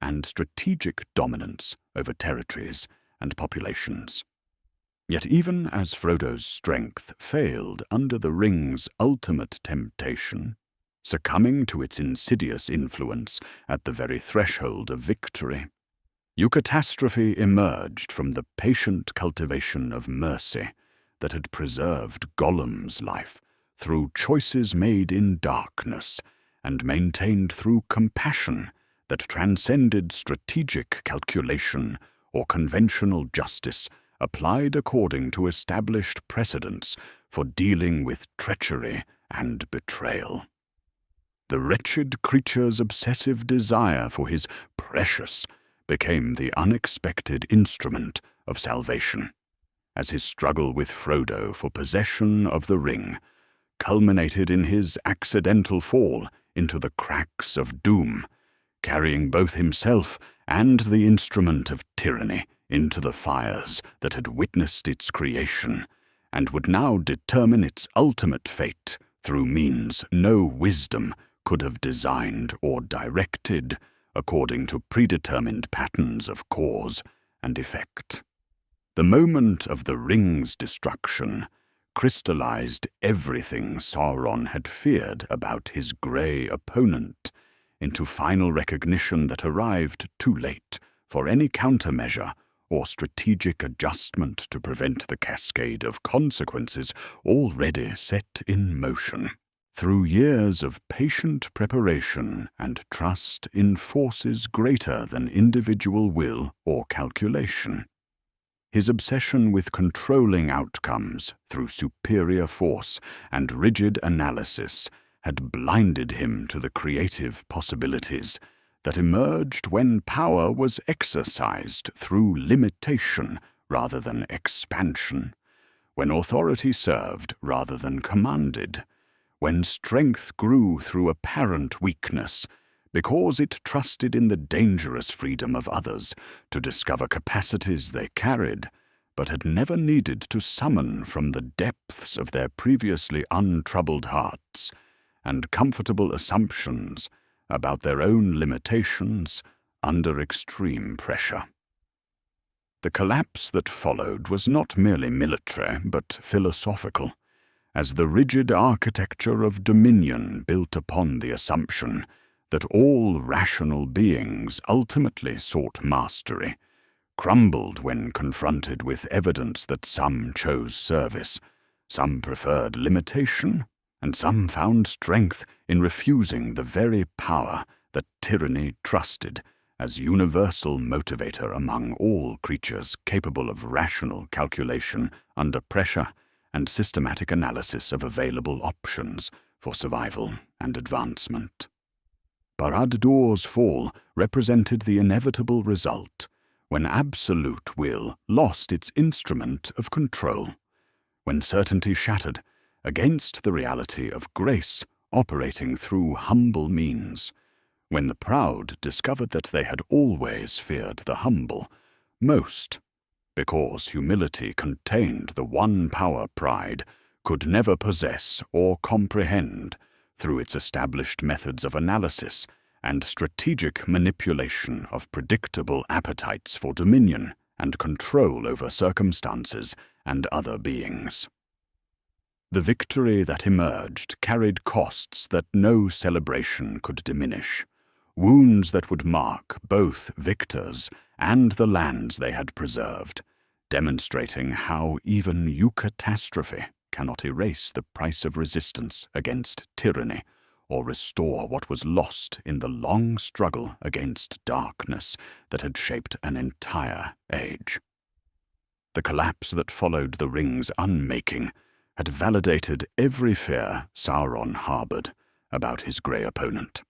and strategic dominance over territories and populations. Yet even as Frodo's strength failed under the ring's ultimate temptation, succumbing to its insidious influence at the very threshold of victory, eucatastrophe emerged from the patient cultivation of mercy that had preserved Gollum's life through choices made in darkness and maintained through compassion that transcended strategic calculation or conventional justice applied according to established precedents for dealing with treachery and betrayal. The wretched creature's obsessive desire for his precious became the unexpected instrument of salvation, as his struggle with Frodo for possession of the ring culminated in his accidental fall into the cracks of doom, carrying both himself and the instrument of tyranny into the fires that had witnessed its creation, and would now determine its ultimate fate through means no wisdom could have designed or directed according to predetermined patterns of cause and effect. The moment of the ring's destruction crystallized everything Sauron had feared about his grey opponent into final recognition that arrived too late for any countermeasure or strategic adjustment to prevent the cascade of consequences already set in motion. Through years of patient preparation and trust in forces greater than individual will or calculation, his obsession with controlling outcomes through superior force and rigid analysis had blinded him to the creative possibilities that emerged when power was exercised through limitation rather than expansion, when authority served rather than commanded, when strength grew through apparent weakness because it trusted in the dangerous freedom of others to discover capacities they carried, but had never needed to summon from the depths of their previously untroubled hearts and comfortable assumptions about their own limitations under extreme pressure. The collapse that followed was not merely military but philosophical, as the rigid architecture of dominion built upon the assumption that all rational beings ultimately sought mastery crumbled when confronted with evidence that some chose service, some preferred limitation, and some found strength in refusing the very power that tyranny trusted as universal motivator among all creatures capable of rational calculation under pressure and systematic analysis of available options for survival and advancement. Barad-dûr's fall represented the inevitable result when absolute will lost its instrument of control, when certainty shattered against the reality of grace operating through humble means, when the proud discovered that they had always feared the humble most, because humility contained the one power pride could never possess or comprehend through its established methods of analysis and strategic manipulation of predictable appetites for dominion and control over circumstances and other beings. The victory that emerged carried costs that no celebration could diminish, wounds that would mark both victors and the lands they had preserved, demonstrating how even eucatastrophe cannot erase the price of resistance against tyranny or restore what was lost in the long struggle against darkness that had shaped an entire age. The collapse that followed the ring's unmaking had validated every fear Sauron harbored about his grey opponent.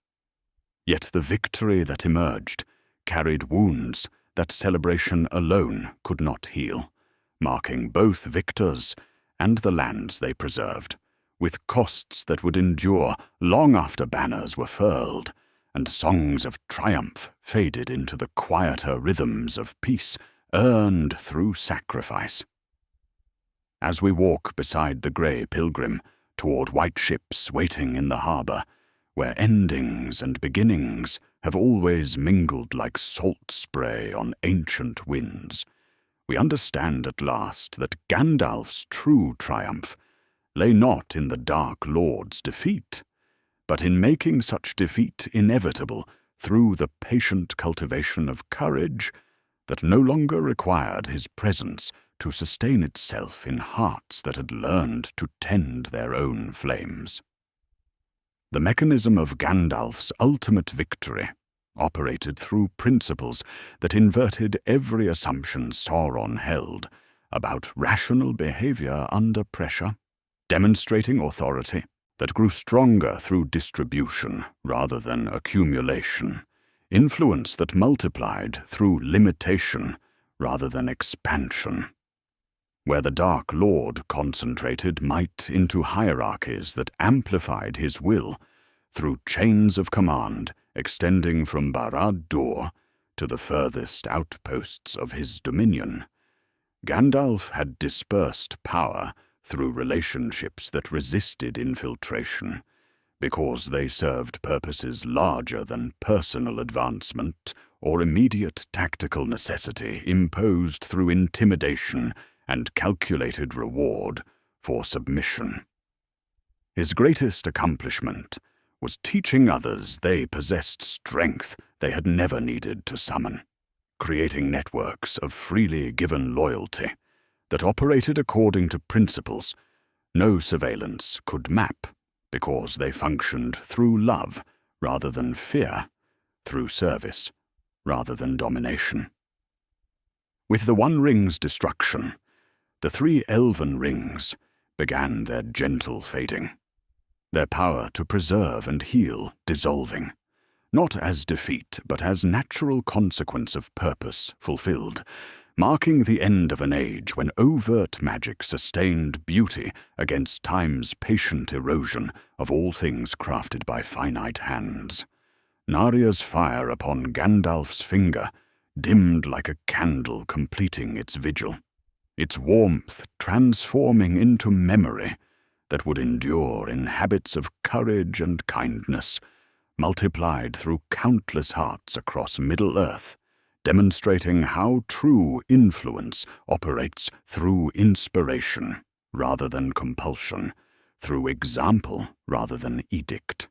Yet the victory that emerged carried wounds that celebration alone could not heal, marking both victors and the lands they preserved, with costs that would endure long after banners were furled, and songs of triumph faded into the quieter rhythms of peace earned through sacrifice. As we walk beside the grey pilgrim toward white ships waiting in the harbour, where endings and beginnings have always mingled like salt spray on ancient winds, we understand at last that Gandalf's true triumph lay not in the Dark Lord's defeat, but in making such defeat inevitable through the patient cultivation of courage that no longer required his presence to sustain itself in hearts that had learned to tend their own flames. The mechanism of Gandalf's ultimate victory operated through principles that inverted every assumption Sauron held about rational behavior under pressure, demonstrating authority that grew stronger through distribution rather than accumulation, influence that multiplied through limitation rather than expansion. Where the Dark Lord concentrated might into hierarchies that amplified his will through chains of command extending from Barad-dûr to the furthest outposts of his dominion, Gandalf had dispersed power through relationships that resisted infiltration, because they served purposes larger than personal advancement or immediate tactical necessity imposed through intimidation and calculated reward for submission. His greatest accomplishment was teaching others they possessed strength they had never needed to summon, creating networks of freely given loyalty that operated according to principles no surveillance could map, because they functioned through love rather than fear, through service rather than domination. With the One Ring's destruction, the 3 Elven rings began their gentle fading, their power to preserve and heal dissolving, not as defeat but as natural consequence of purpose fulfilled, marking the end of an age when overt magic sustained beauty against time's patient erosion of all things crafted by finite hands. Narya's fire upon Gandalf's finger dimmed like a candle completing its vigil, its warmth transforming into memory that would endure in habits of courage and kindness, multiplied through countless hearts across Middle-earth, demonstrating how true influence operates through inspiration rather than compulsion, through example rather than edict.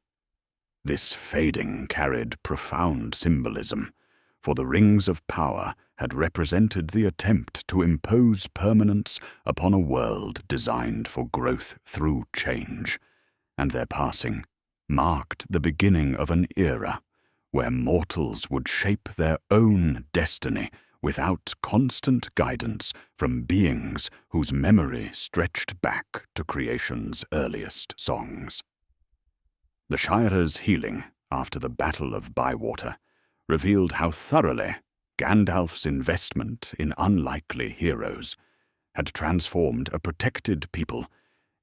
This fading carried profound symbolism, for the rings of power had represented the attempt to impose permanence upon a world designed for growth through change, and their passing marked the beginning of an era where mortals would shape their own destiny without constant guidance from beings whose memory stretched back to creation's earliest songs. The Shire's healing after the Battle of Bywater revealed how thoroughly Gandalf's investment in unlikely heroes had transformed a protected people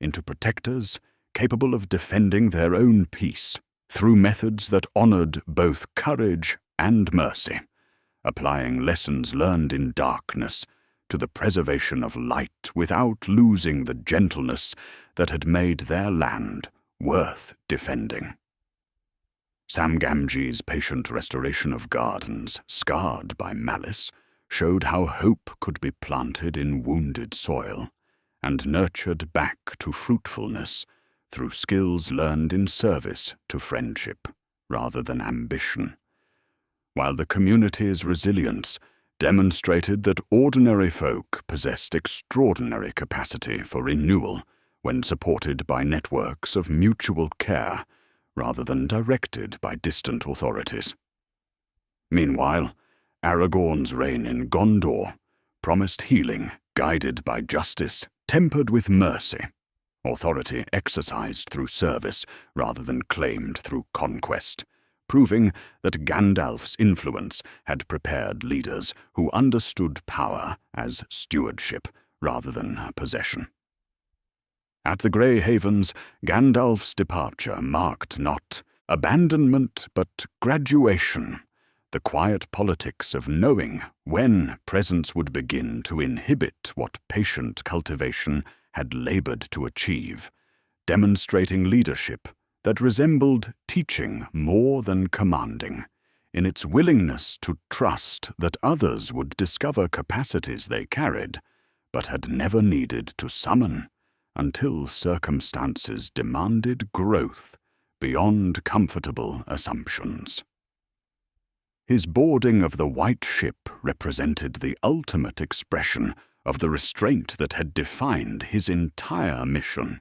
into protectors capable of defending their own peace through methods that honored both courage and mercy, applying lessons learned in darkness to the preservation of light without losing the gentleness that had made their land worth defending. Sam Gamgee's patient restoration of gardens scarred by malice showed how hope could be planted in wounded soil and nurtured back to fruitfulness through skills learned in service to friendship rather than ambition, while the community's resilience demonstrated that ordinary folk possessed extraordinary capacity for renewal when supported by networks of mutual care rather than directed by distant authorities. Meanwhile, Aragorn's reign in Gondor promised healing guided by justice tempered with mercy, authority exercised through service rather than claimed through conquest, proving that Gandalf's influence had prepared leaders who understood power as stewardship rather than possession. At the Grey Havens, Gandalf's departure marked not abandonment but graduation, the quiet politics of knowing when presence would begin to inhibit what patient cultivation had labored to achieve, demonstrating leadership that resembled teaching more than commanding, in its willingness to trust that others would discover capacities they carried, but had never needed to summon until circumstances demanded growth beyond comfortable assumptions. His boarding of the White Ship represented the ultimate expression of the restraint that had defined his entire mission,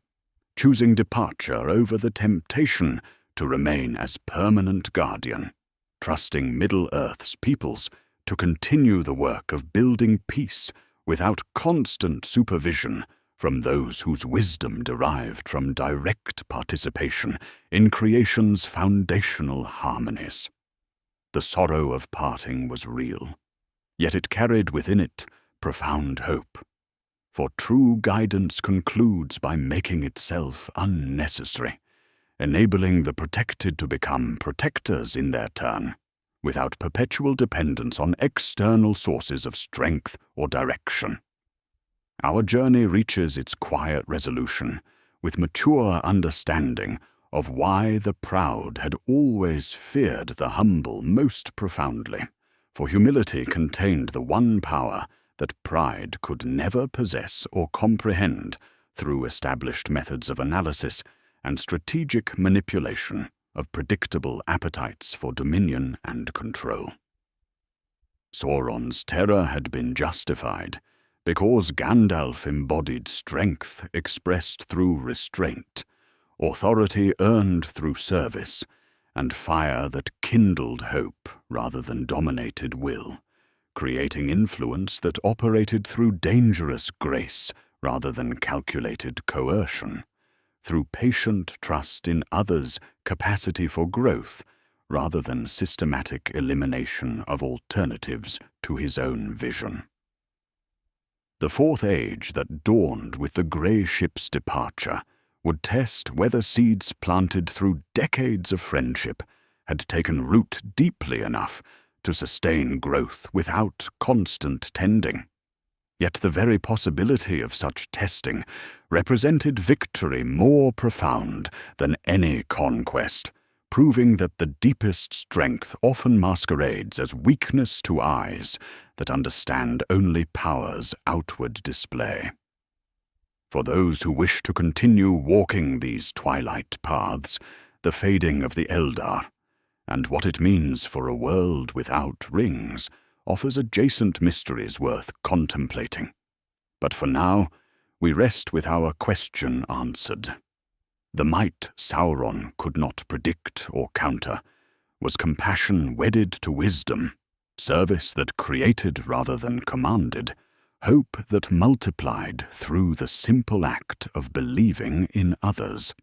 choosing departure over the temptation to remain as permanent guardian, trusting Middle-earth's peoples to continue the work of building peace without constant supervision from those whose wisdom derived from direct participation in creation's foundational harmonies. The sorrow of parting was real, yet it carried within it profound hope. For true guidance concludes by making itself unnecessary, enabling the protected to become protectors in their turn, without perpetual dependence on external sources of strength or direction. Our journey reaches its quiet resolution with mature understanding of why the proud had always feared the humble most profoundly, for humility contained the one power that pride could never possess or comprehend through established methods of analysis and strategic manipulation of predictable appetites for dominion and control. Sauron's terror had been justified because Gandalf embodied strength expressed through restraint, authority earned through service, and fire that kindled hope rather than dominated will, creating influence that operated through dangerous grace rather than calculated coercion, through patient trust in others' capacity for growth rather than systematic elimination of alternatives to his own vision. The Fourth Age that dawned with the Grey Ship's departure would test whether seeds planted through decades of friendship had taken root deeply enough to sustain growth without constant tending. Yet the very possibility of such testing represented victory more profound than any conquest, proving that the deepest strength often masquerades as weakness to eyes that understand only power's outward display. For those who wish to continue walking these twilight paths, the fading of the Eldar, and what it means for a world without rings, offers adjacent mysteries worth contemplating. But for now, we rest with our question answered. The might Sauron could not predict or counter was compassion wedded to wisdom, service that created rather than commanded, hope that multiplied through the simple act of believing in others.